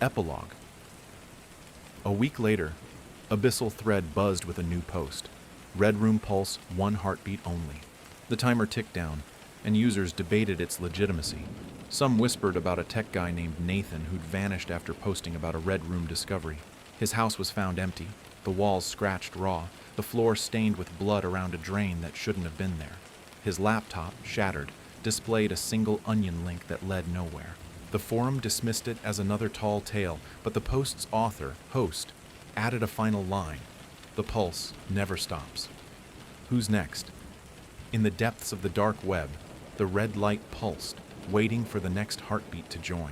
Epilogue. A week later, Abyssal Thread buzzed with a new post. Red Room Pulse, 1 heartbeat only. The timer ticked down, and users debated its legitimacy. Some whispered about a tech guy named Nathan who'd vanished after posting about a Red Room discovery. His house was found empty, the walls scratched raw, the floor stained with blood around a drain that shouldn't have been there. His laptop, shattered, displayed a single onion link that led nowhere. The forum dismissed it as another tall tale, but the post's author, host, added a final line. The pulse never stops. Who's next? In the depths of the dark web, the red light pulsed, waiting for the next heartbeat to join.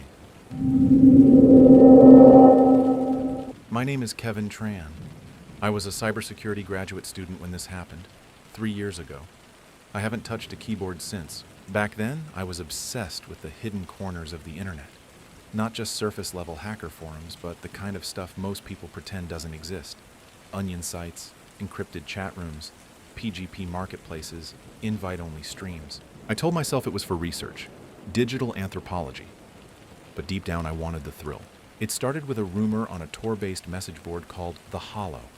My name is Kevin Tran. I was a cybersecurity graduate student when this happened, 3 years ago. I haven't touched a keyboard since. Back then, I was obsessed with the hidden corners of the internet. Not just surface-level hacker forums, but the kind of stuff most people pretend doesn't exist. Onion sites, encrypted chat rooms, PGP marketplaces, invite-only streams. I told myself it was for research, digital anthropology. But deep down, I wanted the thrill. It started with a rumor on a Tor-based message board called The Hollow.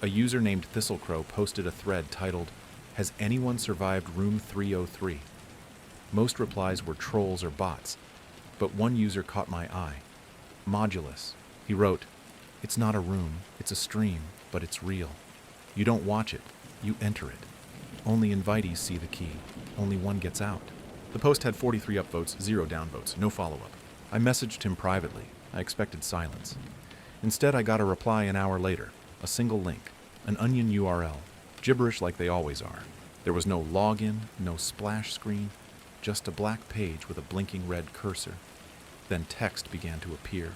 A user named Thistlecrow posted a thread titled, "Has anyone survived Room 303? Most replies were trolls or bots, but one user caught my eye. Modulus. He wrote, "It's not a room, it's a stream, but it's real. You don't watch it, you enter it. Only invitees see the key, only one gets out." The post had 43 upvotes, 0 downvotes, no follow-up. I messaged him privately. I expected silence. Instead, I got a reply an hour later, a single link, an onion URL, gibberish like they always are. There was no login, no splash screen, just a black page with a blinking red cursor. Then text began to appear,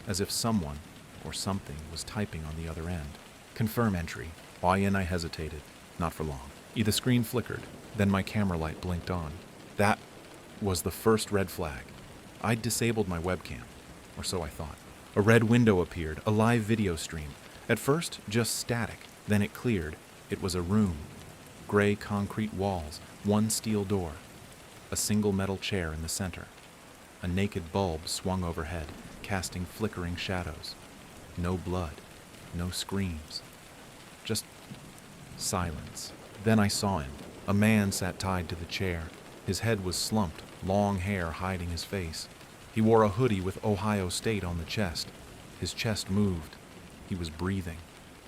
as if someone or something was typing on the other end. "Confirm entry." I hesitated. Not for long. The screen flickered, then my camera light blinked on. That was the first red flag. I'd disabled my webcam, or so I thought. A red window appeared, a live video stream. At first, just static, then it cleared. It was a room. Gray concrete walls, one steel door, a single metal chair in the center. A naked bulb swung overhead, casting flickering shadows. No blood, no screams, just silence. Then I saw him. A man sat tied to the chair. His head was slumped, long hair hiding his face. He wore a hoodie with Ohio State on the chest. His chest moved. He was breathing,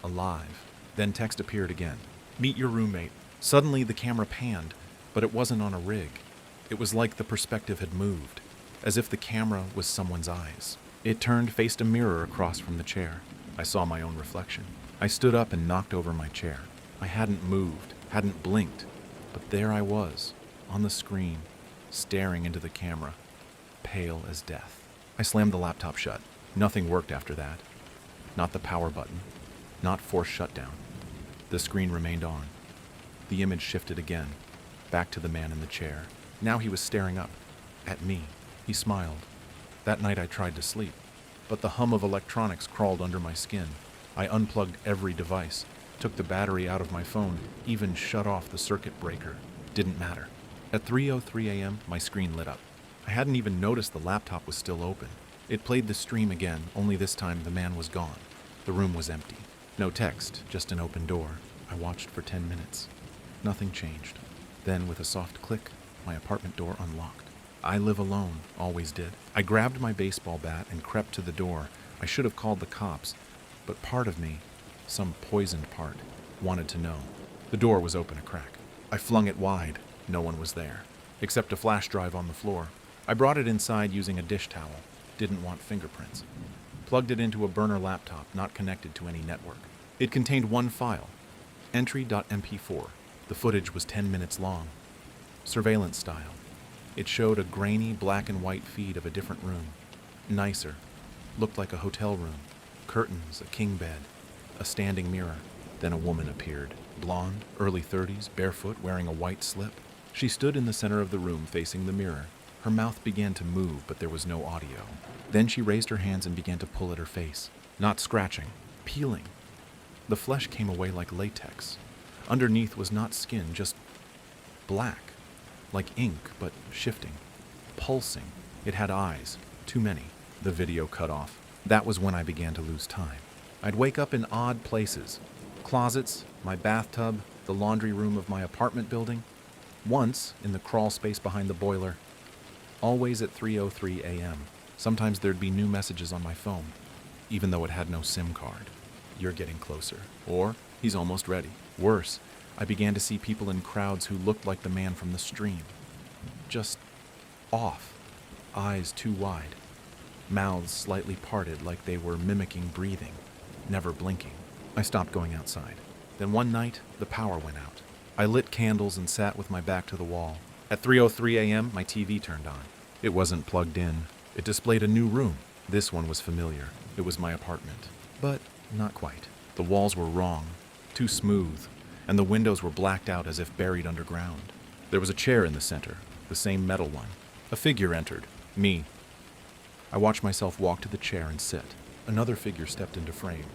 alive. Then text appeared again. "Meet your roommate." Suddenly the camera panned, but it wasn't on a rig. It was like the perspective had moved, as if the camera was someone's eyes. It turned, faced a mirror across from the chair. I saw my own reflection. I stood up and knocked over my chair. I hadn't moved, hadn't blinked, but there I was, on the screen, staring into the camera, pale as death. I slammed the laptop shut. Nothing worked after that. Not the power button. Not force shutdown. The screen remained on. The image shifted again, back to the man in the chair. Now he was staring up, at me. He smiled. That night I tried to sleep, but the hum of electronics crawled under my skin. I unplugged every device, took the battery out of my phone, even shut off the circuit breaker. Didn't matter. At 3:03 a.m., my screen lit up. I hadn't even noticed the laptop was still open. It played the stream again, only this time the man was gone. The room was empty. No text, just an open door. I watched for 10 minutes. Nothing changed. Then, with a soft click, my apartment door unlocked. I live alone, always did. I grabbed my baseball bat and crept to the door. I should have called the cops, but part of me, some poisoned part, wanted to know. The door was open a crack. I flung it wide. No one was there, except a flash drive on the floor. I brought it inside using a dish towel. Didn't want fingerprints. Plugged it into a burner laptop not connected to any network. It contained one file, entry.mp4. The footage was 10 minutes long. Surveillance style. It showed a grainy black and white feed of a different room. Nicer. Looked like a hotel room. Curtains, a king bed, a standing mirror. Then a woman appeared. Blonde, early 30s, barefoot, wearing a white slip. She stood in the center of the room facing the mirror. Her mouth began to move, but there was no audio. Then she raised her hands and began to pull at her face. Not scratching, peeling. The flesh came away like latex. Underneath was not skin, just black. Like ink, but shifting. Pulsing. It had eyes. Too many. The video cut off. That was when I began to lose time. I'd wake up in odd places. Closets, my bathtub, the laundry room of my apartment building. Once, in the crawl space behind the boiler. Always at 3:03 a.m. Sometimes there'd be new messages on my phone, even though it had no SIM card. You're getting closer. Or, he's almost ready. Worse, I began to see people in crowds who looked like the man from the stream. Just off. Eyes too wide. Mouths slightly parted like they were mimicking breathing, never blinking. I stopped going outside. Then one night, the power went out. I lit candles and sat with my back to the wall. At 3:03 a.m., my TV turned on. It wasn't plugged in. It displayed a new room. This one was familiar. It was my apartment. But not quite. The walls were wrong, too smooth, and the windows were blacked out as if buried underground. There was a chair in the center, the same metal one. A figure entered. Me. I watched myself walk to the chair and sit. Another figure stepped into frame,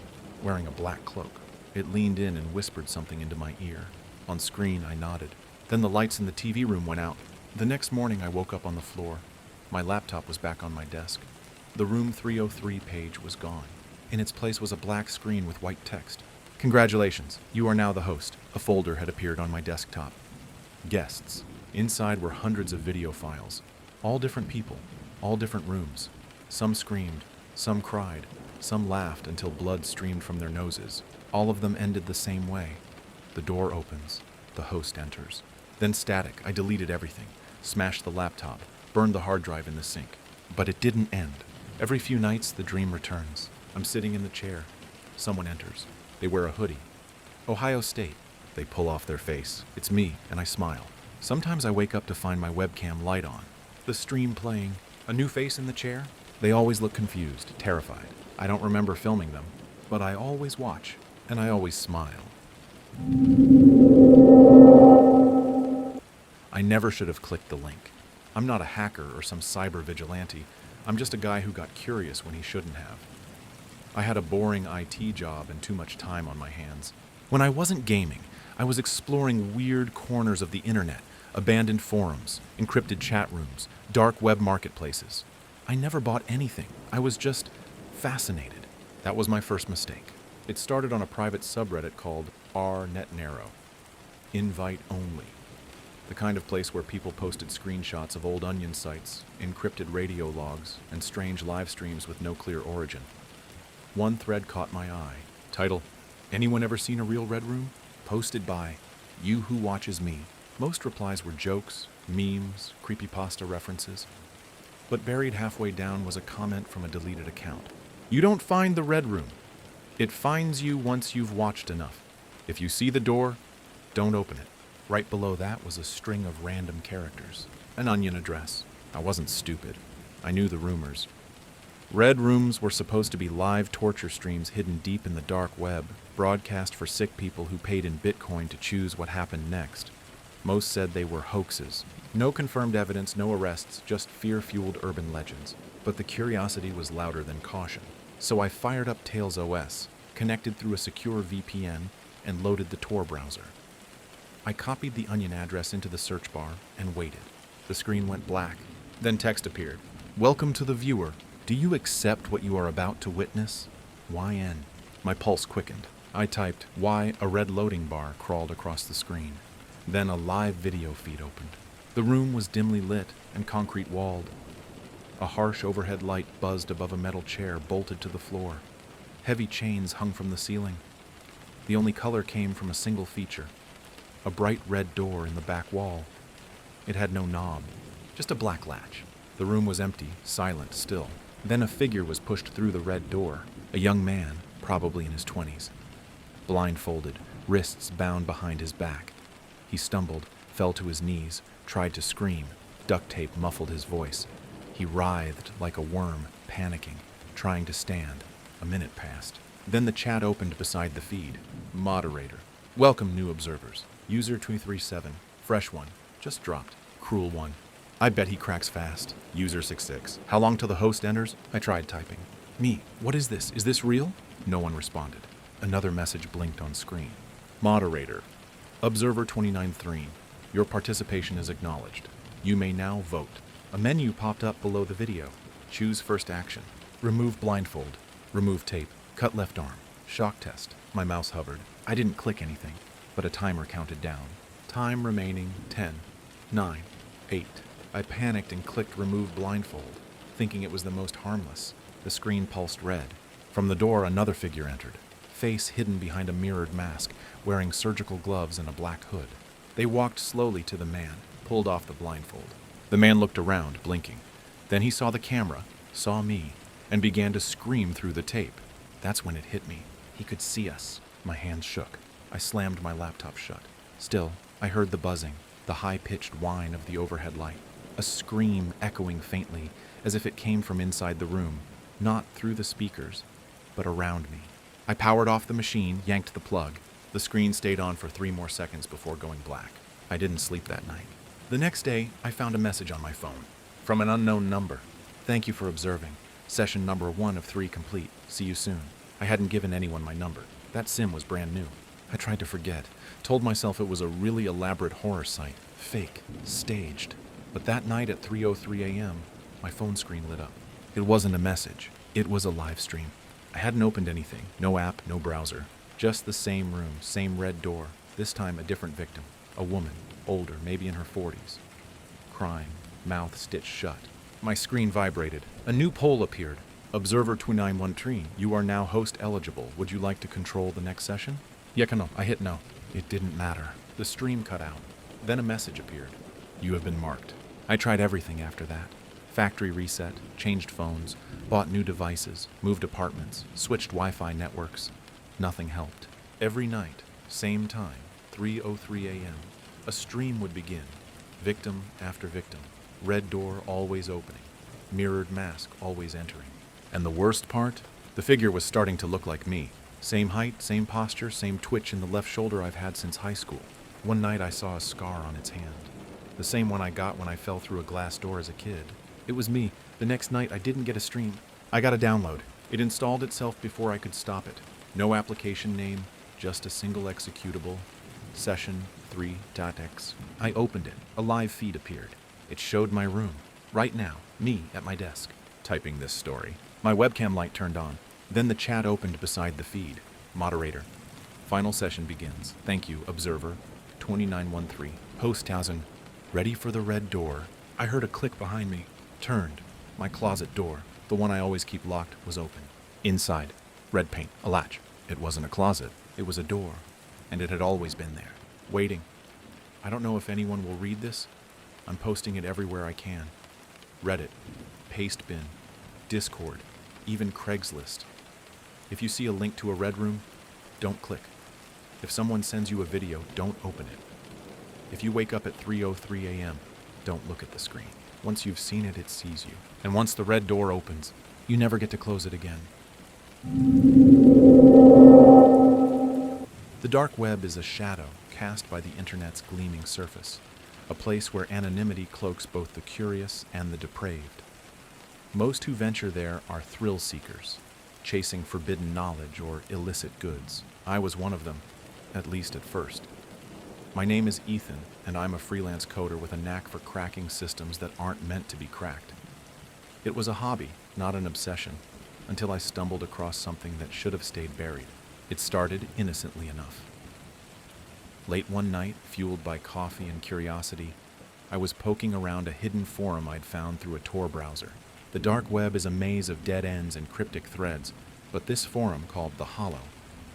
wearing a black cloak. It leaned in and whispered something into my ear. On screen, I nodded. Then the lights in the TV room went out. The next morning, I woke up on the floor. My laptop was back on my desk. The Room 303 page was gone. In its place was a black screen with white text. Congratulations, you are now the host. A folder had appeared on my desktop. Guests. Inside were hundreds of video files. All different people, all different rooms. Some screamed, some cried, some laughed until blood streamed from their noses. All of them ended the same way. The door opens. The host enters. Then static. I deleted everything. Smashed the laptop. Burned the hard drive in the sink. But it didn't end. Every few nights, the dream returns. I'm sitting in the chair. Someone enters. They wear a hoodie. Ohio State. They pull off their face. It's me, and I smile. Sometimes I wake up to find my webcam light on. The stream playing. A new face in the chair. They always look confused, terrified. I don't remember filming them, but I always watch, and I always smile. I never should have clicked the link. I'm not a hacker or some cyber vigilante. I'm just a guy who got curious when he shouldn't have. I had a boring IT job and too much time on my hands. When I wasn't gaming, I was exploring weird corners of the internet, abandoned forums, encrypted chat rooms, dark web marketplaces. I never bought anything. I was just fascinated. That was my first mistake. It started on a private subreddit called r/netnarrow. Invite only. The kind of place where people posted screenshots of old Onion sites, encrypted radio logs, and strange live streams with no clear origin. One thread caught my eye. Title, "Anyone ever seen a real Red Room?" Posted by You Who Watches Me. Most replies were jokes, memes, creepypasta references. But buried halfway down was a comment from a deleted account. "You don't find the Red Room. It finds you once you've watched enough. If you see the door, don't open it." Right below that was a string of random characters. An Onion address. I wasn't stupid. I knew the rumors. Red Rooms were supposed to be live torture streams hidden deep in the dark web, broadcast for sick people who paid in Bitcoin to choose what happened next. Most said they were hoaxes. No confirmed evidence, no arrests, just fear-fueled urban legends. But the curiosity was louder than caution. So I fired up Tails OS, connected through a secure VPN, and loaded the Tor browser. I copied the Onion address into the search bar and waited. The screen went black. Then text appeared. "Welcome to the viewer. Do you accept what you are about to witness? YN." My pulse quickened. I typed Y. A red loading bar crawled across the screen. Then a live video feed opened. The room was dimly lit and concrete walled. A harsh overhead light buzzed above a metal chair bolted to the floor. Heavy chains hung from the ceiling. The only color came from a single feature. A bright red door in the back wall. It had no knob, just a black latch. The room was empty, silent still. Then a figure was pushed through the red door. A young man, probably in his 20s. Blindfolded, wrists bound behind his back. He stumbled, fell to his knees, tried to scream. Duct tape muffled his voice. He writhed like a worm, panicking, trying to stand. A minute passed. Then the chat opened beside the feed. Moderator. Welcome new observers. User 237. Fresh one. Just dropped. Cruel one. I bet he cracks fast. User 66. How long till the host enters? I tried typing. Me. What is this? Is this real? No one responded. Another message blinked on screen. Moderator. Observer 293. Your participation is acknowledged. You may now vote. A menu popped up below the video. Choose first action. Remove blindfold. Remove tape. Cut left arm. Shock test. My mouse hovered. I didn't click anything, but a timer counted down. Time remaining 10, 9, 8. I panicked and clicked remove blindfold, thinking it was the most harmless. The screen pulsed red. From the door, another figure entered, face hidden behind a mirrored mask, wearing surgical gloves and a black hood. They walked slowly to the man, pulled off the blindfold. The man looked around, blinking. Then he saw the camera, saw me, and began to scream through the tape. That's when it hit me. He could see us. My hands shook. I slammed my laptop shut. Still, I heard the buzzing, the high-pitched whine of the overhead light, a scream echoing faintly, as if it came from inside the room, not through the speakers, but around me. I powered off the machine, yanked the plug. The screen stayed on for 3 more seconds before going black. I didn't sleep that night. The next day, I found a message on my phone from an unknown number. Thank you for observing. Session number 1 of 3 complete. See you soon. I hadn't given anyone my number. That SIM was brand new. I tried to forget, told myself it was a really elaborate horror site, fake, staged. But that night at 3:03 a.m., my phone screen lit up. It wasn't a message. It was a live stream. I hadn't opened anything. No app, no browser. Just the same room, same red door. This time a different victim. A woman, older, maybe in her 40s. Crying, mouth stitched shut. My screen vibrated. A new poll appeared. Observer 291 you are now host eligible. Would you like to control the next session? No. I hit no. It didn't matter. The stream cut out. Then a message appeared. You have been marked. I tried everything after that. Factory reset, changed phones, bought new devices, moved apartments, switched Wi-Fi networks. Nothing helped. Every night, same time, 3:03 a.m., a stream would begin. Victim after victim. Red door always opening. Mirrored mask always entering. And the worst part? The figure was starting to look like me. Same height, same posture, same twitch in the left shoulder I've had since high school. One night I saw a scar on its hand. The same one I got when I fell through a glass door as a kid. It was me. The next night I didn't get a stream. I got a download. It installed itself before I could stop it. No application name, just a single executable. Session 3.x. I opened it. A live feed appeared. It showed my room. Right now, me at my desk, typing this story. My webcam light turned on. Then the chat opened beside the feed. Moderator. Final session begins. Thank you, Observer 2913. Host Towson. Ready for the red door. I heard a click behind me. Turned. My closet door, the one I always keep locked, was open. Inside. Red paint. A latch. It wasn't a closet. It was a door. And it had always been there. Waiting. I don't know if anyone will read this. I'm posting it everywhere I can. Reddit. Pastebin. Discord. Even Craigslist. If you see a link to a red room, don't click. If someone sends you a video, don't open it. If you wake up at 3:03 a.m., don't look at the screen. Once you've seen it, it sees you. And once the red door opens, you never get to close it again. The dark web is a shadow cast by the internet's gleaming surface, a place where anonymity cloaks both the curious and the depraved. Most who venture there are thrill seekers, chasing forbidden knowledge or illicit goods. I was one of them, at least at first. My name is Ethan, and I'm a freelance coder with a knack for cracking systems that aren't meant to be cracked. It was a hobby, not an obsession, until I stumbled across something that should have stayed buried. It started innocently enough. Late one night, fueled by coffee and curiosity, I was poking around a hidden forum I'd found through a Tor browser. The dark web is a maze of dead ends and cryptic threads, but this forum, called The Hollow,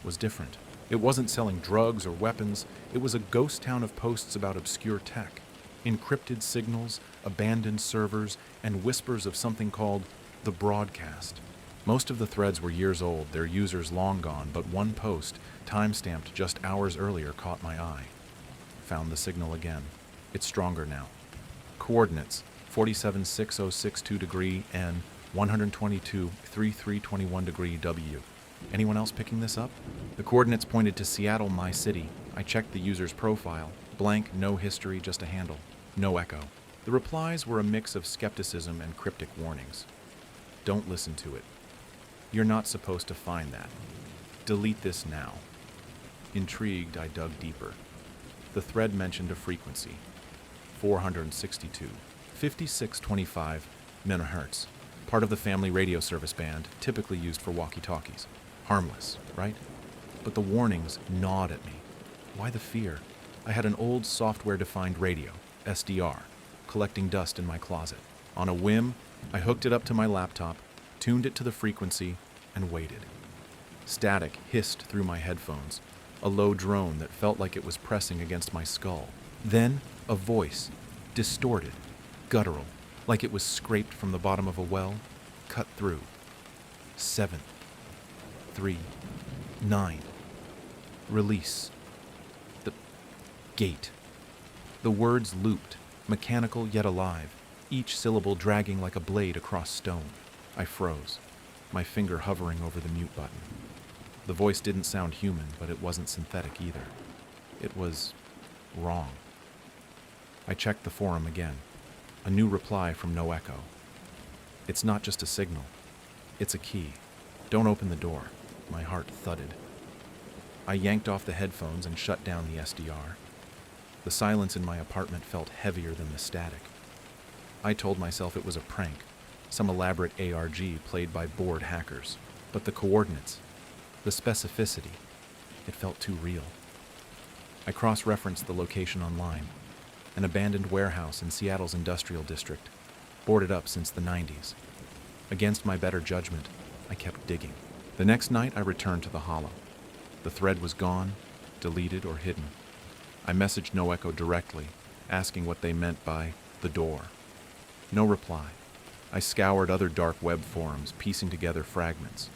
was different. It wasn't selling drugs or weapons. It was a ghost town of posts about obscure tech, encrypted signals, abandoned servers, and whispers of something called the broadcast. Most of the threads were years old, their users long gone, but one post, time-stamped just hours earlier, caught my eye. Found the signal again. It's stronger now. Coordinates: 476062 degree N, 122.3321 degree W. Anyone else picking this up? The coordinates pointed to Seattle, my city. I checked the user's profile. Blank, no history, just a handle. No echo. The replies were a mix of skepticism and cryptic warnings. Don't listen to it. You're not supposed to find that. Delete this now. Intrigued, I dug deeper. The thread mentioned a frequency: 462, 5625 megahertz, part of the family radio service band, typically used for walkie-talkies. Harmless, right? But the warnings gnawed at me. Why the fear? I had an old software-defined radio, SDR, collecting dust in my closet. On a whim, I hooked it up to my laptop, tuned it to the frequency, and waited. Static hissed through my headphones, a low drone that felt like it was pressing against my skull. Then, a voice, distorted, guttural, like it was scraped from the bottom of a well, cut through. 7, 3, 9. Release. The gate. The words looped, mechanical yet alive, each syllable dragging like a blade across stone. I froze, my finger hovering over the mute button. The voice didn't sound human, but it wasn't synthetic either. It was wrong. I checked the forum again. A new reply from No Echo. It's not just a signal. It's a key. Don't open the door. My heart thudded. I yanked off the headphones and shut down the SDR. The silence in my apartment felt heavier than the static. I told myself it was a prank, some elaborate ARG played by bored hackers. But the coordinates, the specificity, it felt too real. I cross-referenced the location online. An abandoned warehouse in Seattle's industrial district, boarded up since the 90s. Against my better judgment, I kept digging. The next night, I returned to the Hollow. The thread was gone, deleted, or hidden. I messaged No Echo directly, asking what they meant by the door. No reply. I scoured other dark web forums, piecing together fragments.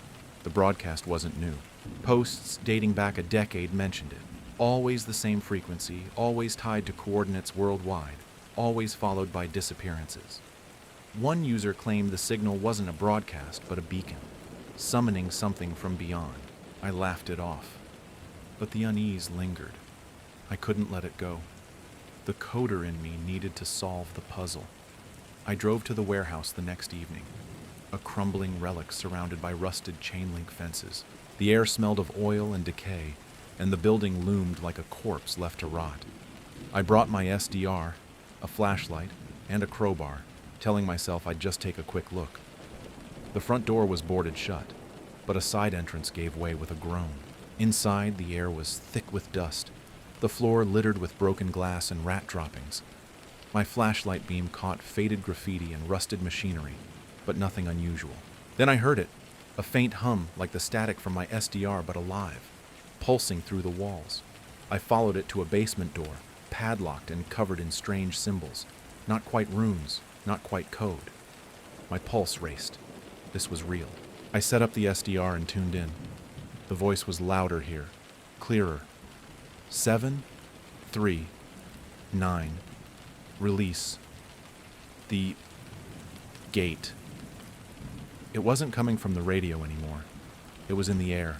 The broadcast wasn't new. Posts dating back a decade mentioned it. Always the same frequency, always tied to coordinates worldwide, always followed by disappearances. One user claimed the signal wasn't a broadcast, but a beacon, summoning something from beyond. I laughed it off. But the unease lingered. I couldn't let it go. The coder in me needed to solve the puzzle. I drove to the warehouse the next evening, a crumbling relic surrounded by rusted chain-link fences. The air smelled of oil and decay, and the building loomed like a corpse left to rot. I brought my SDR, a flashlight, and a crowbar, telling myself I'd just take a quick look. The front door was boarded shut, but a side entrance gave way with a groan. Inside, the air was thick with dust, the floor littered with broken glass and rat droppings. My flashlight beam caught faded graffiti and rusted machinery, but nothing unusual. Then I heard it, a faint hum like the static from my SDR, but alive, pulsing through the walls. I followed it to a basement door, padlocked and covered in strange symbols. Not quite runes, not quite code. My pulse raced. This was real. I set up the SDR and tuned in. The voice was louder here, clearer. 7, 3, 9. Release. The gate. It wasn't coming from the radio anymore. It was in the air,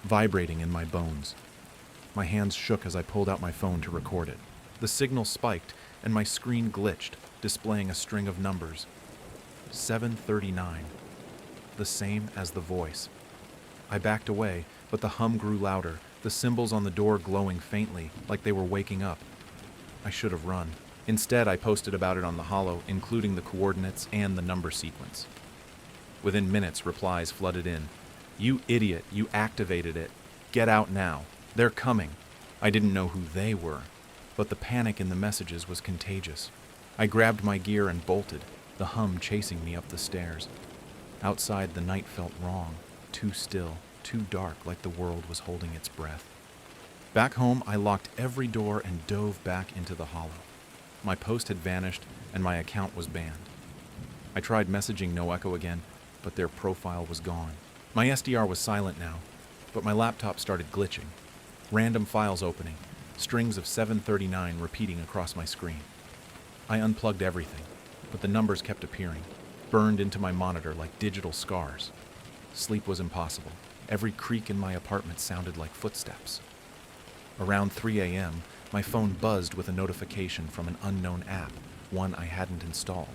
vibrating in my bones. My hands shook as I pulled out my phone to record it. The signal spiked, and my screen glitched, displaying a string of numbers. 739. The same as the voice. I backed away, but the hum grew louder, the symbols on the door glowing faintly, like they were waking up. I should have run. Instead, I posted about it on the Hollow, including the coordinates and the number sequence. Within minutes, replies flooded in. "You idiot, you activated it. Get out now. They're coming." I didn't know who they were, but the panic in the messages was contagious. I grabbed my gear and bolted, the hum chasing me up the stairs. Outside, the night felt wrong, too still, too dark, like the world was holding its breath. Back home, I locked every door and dove back into the Hollow. My post had vanished, and my account was banned. I tried messaging No Echo again, but their profile was gone. My SDR was silent now, but my laptop started glitching. Random files opening, strings of 739 repeating across my screen. I unplugged everything, but the numbers kept appearing, burned into my monitor like digital scars. Sleep was impossible. Every creak in my apartment sounded like footsteps. Around 3 a.m., my phone buzzed with a notification from an unknown app, one I hadn't installed.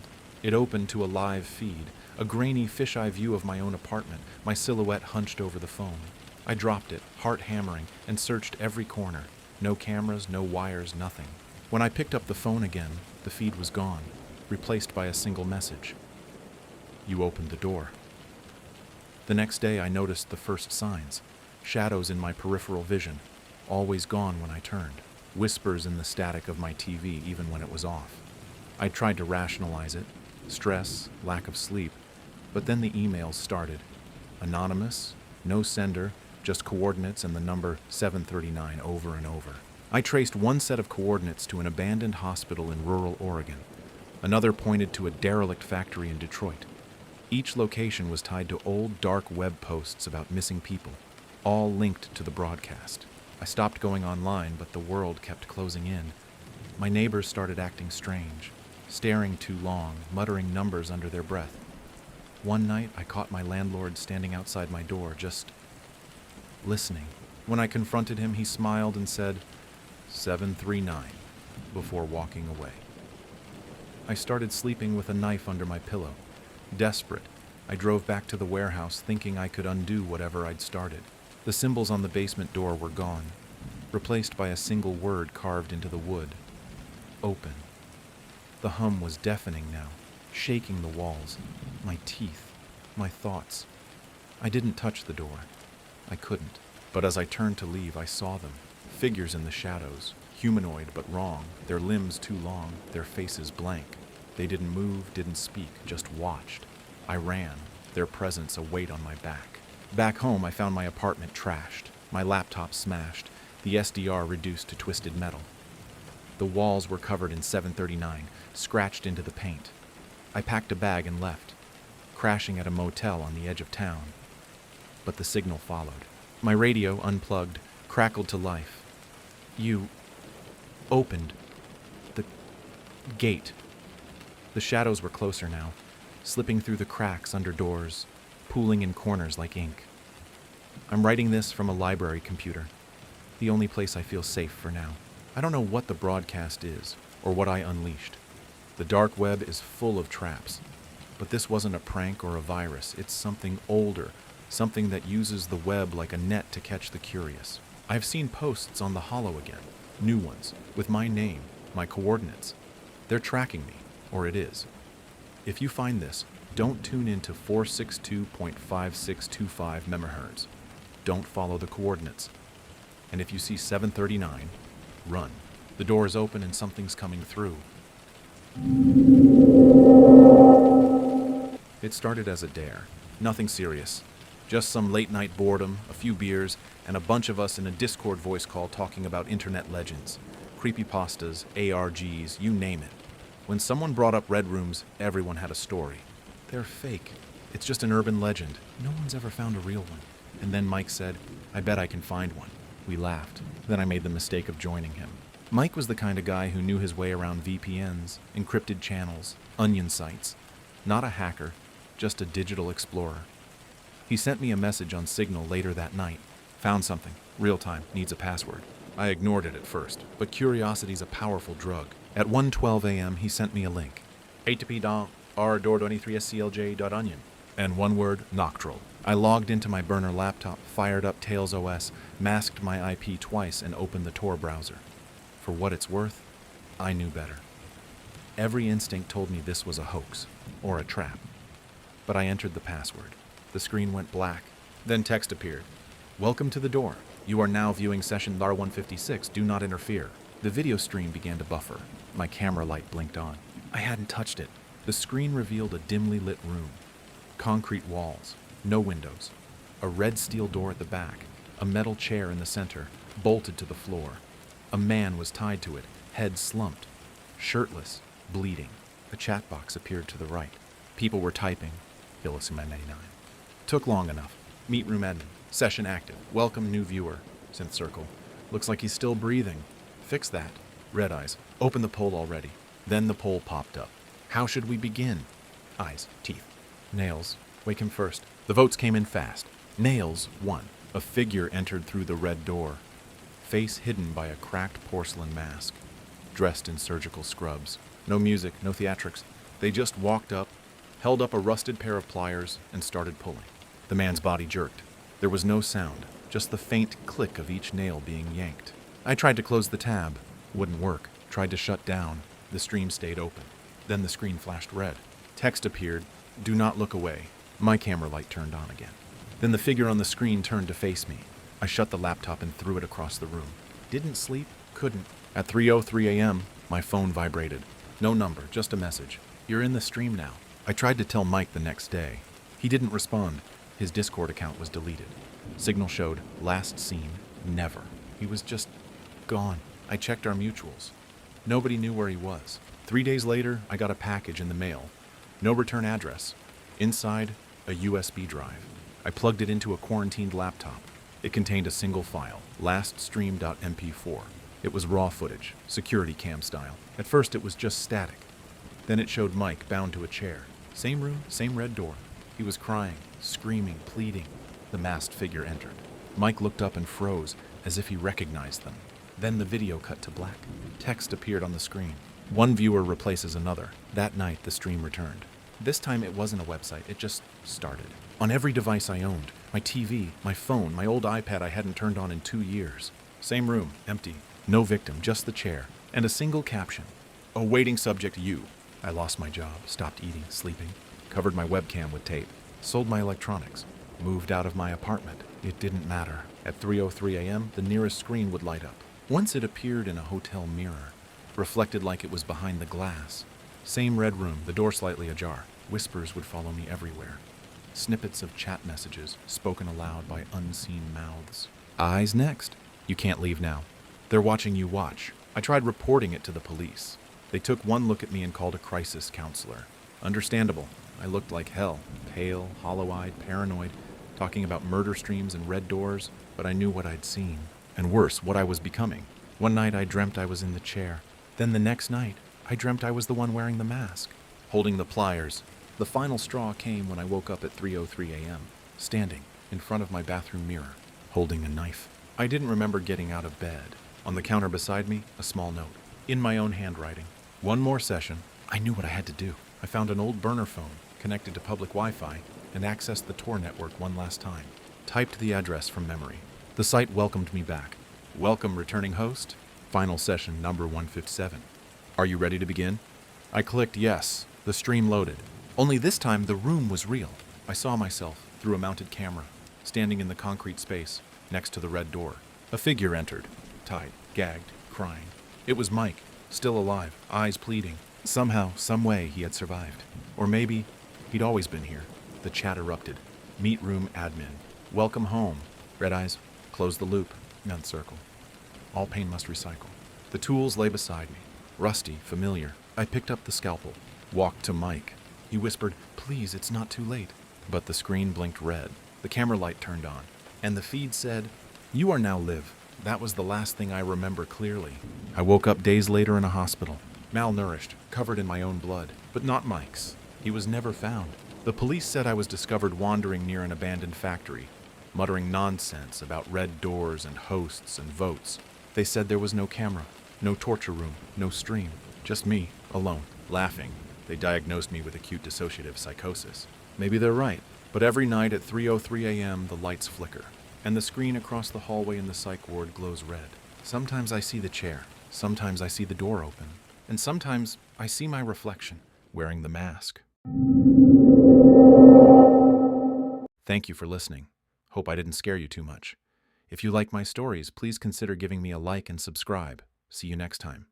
It opened to a live feed, a grainy fisheye view of my own apartment, my silhouette hunched over the phone. I dropped it, heart hammering, and searched every corner. No cameras, no wires, nothing. When I picked up the phone again, the feed was gone, replaced by a single message. You opened the door. The next day I noticed the first signs. Shadows in my peripheral vision, always gone when I turned. Whispers in the static of my TV even when it was off. I tried to rationalize it. Stress, lack of sleep. But then the emails started. Anonymous, no sender, just coordinates and the number 739 over and over. I traced one set of coordinates to an abandoned hospital in rural Oregon. Another pointed to a derelict factory in Detroit. Each location was tied to old dark web posts about missing people, all linked to the broadcast. I stopped going online, but the world kept closing in. My neighbors started acting strange, staring too long, muttering numbers under their breath. One night, I caught my landlord standing outside my door, just listening. When I confronted him, he smiled and said, 739, before walking away. I started sleeping with a knife under my pillow. Desperate, I drove back to the warehouse thinking I could undo whatever I'd started. The symbols on the basement door were gone, replaced by a single word carved into the wood. Open. The hum was deafening now, shaking the walls, my teeth, my thoughts. I didn't touch the door. I couldn't. But as I turned to leave, I saw them. Figures in the shadows, humanoid but wrong, their limbs too long, their faces blank. They didn't move, didn't speak, just watched. I ran, their presence a weight on my back. Back home, I found my apartment trashed, my laptop smashed, the SDR reduced to twisted metal. The walls were covered in 739, scratched into the paint. I packed a bag and left, crashing at a motel on the edge of town. But the signal followed. My radio, unplugged, crackled to life. You opened the gate. The shadows were closer now, slipping through the cracks under doors, pooling in corners like ink. I'm writing this from a library computer, the only place I feel safe for now. I don't know what the broadcast is, or what I unleashed. The dark web is full of traps. But this wasn't a prank or a virus. It's something older, something that uses the web like a net to catch the curious. I've seen posts on the Hollow again, new ones, with my name, my coordinates. They're tracking me, or it is. If you find this, don't tune into 462.5625 MHz. Don't follow the coordinates. And if you see 739, run. The door is open and something's coming through. It started as a dare. Nothing serious. Just some late-night boredom, a few beers, and a bunch of us in a Discord voice call talking about internet legends. Creepypastas, ARGs, you name it. When someone brought up Red Rooms, everyone had a story. They're fake. It's just an urban legend. No one's ever found a real one. And then Mike said, I bet I can find one. We laughed. Then I made the mistake of joining him. Mike was the kind of guy who knew his way around VPNs, encrypted channels, onion sites. Not a hacker, just a digital explorer. He sent me a message on Signal later that night. Found something. Real time. Needs a password. I ignored it at first, but curiosity's a powerful drug. At 1:12 a.m., he sent me a link. http r-23sclj.onion. And one word, Noctral. I logged into my burner laptop, fired up Tails OS, masked my IP twice, and opened the Tor browser. For what it's worth, I knew better. Every instinct told me this was a hoax, or a trap. But I entered the password. The screen went black. Then text appeared. Welcome to the door. You are now viewing session LAR-156. Do not interfere. The video stream began to buffer. My camera light blinked on. I hadn't touched it. The screen revealed a dimly lit room. Concrete walls. No windows. A red steel door at the back. A metal chair in the center, bolted to the floor. A man was tied to it, head slumped. Shirtless, bleeding. A chat box appeared to the right. People were typing. Phyllis 99. Took long enough. Meet room admin. Session active. Welcome new viewer. Synth circle. Looks like he's still breathing. Fix that. Red eyes. Open the poll already. Then the poll popped up. How should we begin? Eyes. Teeth. Nails. Wake him first. The votes came in fast. Nails won. A figure entered through the red door. Face hidden by a cracked porcelain mask. Dressed in surgical scrubs. No music, no theatrics. They just walked up, held up a rusted pair of pliers, and started pulling. The man's body jerked. There was no sound, just the faint click of each nail being yanked. I tried to close the tab. Wouldn't work. Tried to shut down. The stream stayed open. Then the screen flashed red. Text appeared. Do not look away. My camera light turned on again. Then the figure on the screen turned to face me. I shut the laptop and threw it across the room. Didn't sleep. Couldn't. At 3:03 a.m., my phone vibrated. No number, just a message. You're in the stream now. I tried to tell Mike the next day. He didn't respond. His Discord account was deleted. Signal showed last seen, never. He was just gone. I checked our mutuals. Nobody knew where he was. 3 days later, I got a package in the mail. No return address. Inside, a USB drive. I plugged it into a quarantined laptop. It contained a single file, laststream.mp4. It was raw footage, security cam style. At first, it was just static. Then it showed Mike bound to a chair. Same room, same red door. He was crying, screaming, pleading. The masked figure entered. Mike looked up and froze, as if he recognized them. Then the video cut to black. Text appeared on the screen. One viewer replaces another. That night, the stream returned. This time, it wasn't a website. It just started. On every device I owned, my TV, my phone, my old iPad I hadn't turned on in 2 years. Same room, empty. No victim, just the chair. And a single caption. Awaiting subject you. I lost my job, stopped eating, sleeping, covered my webcam with tape, sold my electronics, moved out of my apartment. It didn't matter. At 3:03 a.m., the nearest screen would light up. Once it appeared in a hotel mirror, reflected like it was behind the glass. Same red room, the door slightly ajar. Whispers would follow me everywhere. Snippets of chat messages spoken aloud by unseen mouths. Eyes next. You can't leave now. They're watching you watch. I tried reporting it to the police. They took one look at me and called a crisis counselor. Understandable. I looked like hell. Pale, hollow-eyed, paranoid, talking about murder streams and red doors, but I knew what I'd seen. And worse, what I was becoming. One night I dreamt I was in the chair. Then the next night, I dreamt I was the one wearing the mask, holding the pliers. The final straw came when I woke up at 3:03 a.m., standing in front of my bathroom mirror, holding a knife. I didn't remember getting out of bed. On the counter beside me, a small note, in my own handwriting. One more session. I knew what I had to do. I found an old burner phone, connected to public Wi-Fi, and accessed the Tor network one last time. Typed the address from memory. The site welcomed me back. Welcome, returning host. Final session number 157. Are you ready to begin? I clicked yes. The stream loaded. Only this time, the room was real. I saw myself, through a mounted camera, standing in the concrete space, next to the red door. A figure entered, tied, gagged, crying. It was Mike, still alive, eyes pleading. Somehow, some way, he had survived. Or maybe he'd always been here. The chat erupted. Meet room admin. Welcome home. Red eyes. Close the loop. None circle. All pain must recycle. The tools lay beside me. Rusty, familiar. I picked up the scalpel. Walked to Mike. He whispered, please, it's not too late. But the screen blinked red. The camera light turned on. And the feed said, you are now live. That was the last thing I remember clearly. I woke up days later in a hospital. Malnourished, covered in my own blood. But not Mike's. He was never found. The police said I was discovered wandering near an abandoned factory, muttering nonsense about red doors and hosts and votes. They said there was no camera, no torture room, no stream. Just me, alone, laughing. They diagnosed me with acute dissociative psychosis. Maybe they're right, but every night at 3:03 a.m. the lights flicker, and the screen across the hallway in the psych ward glows red. Sometimes I see the chair, sometimes I see the door open, and sometimes I see my reflection, wearing the mask. Thank you for listening. Hope I didn't scare you too much. If you like my stories, please consider giving me a like and subscribe. See you next time.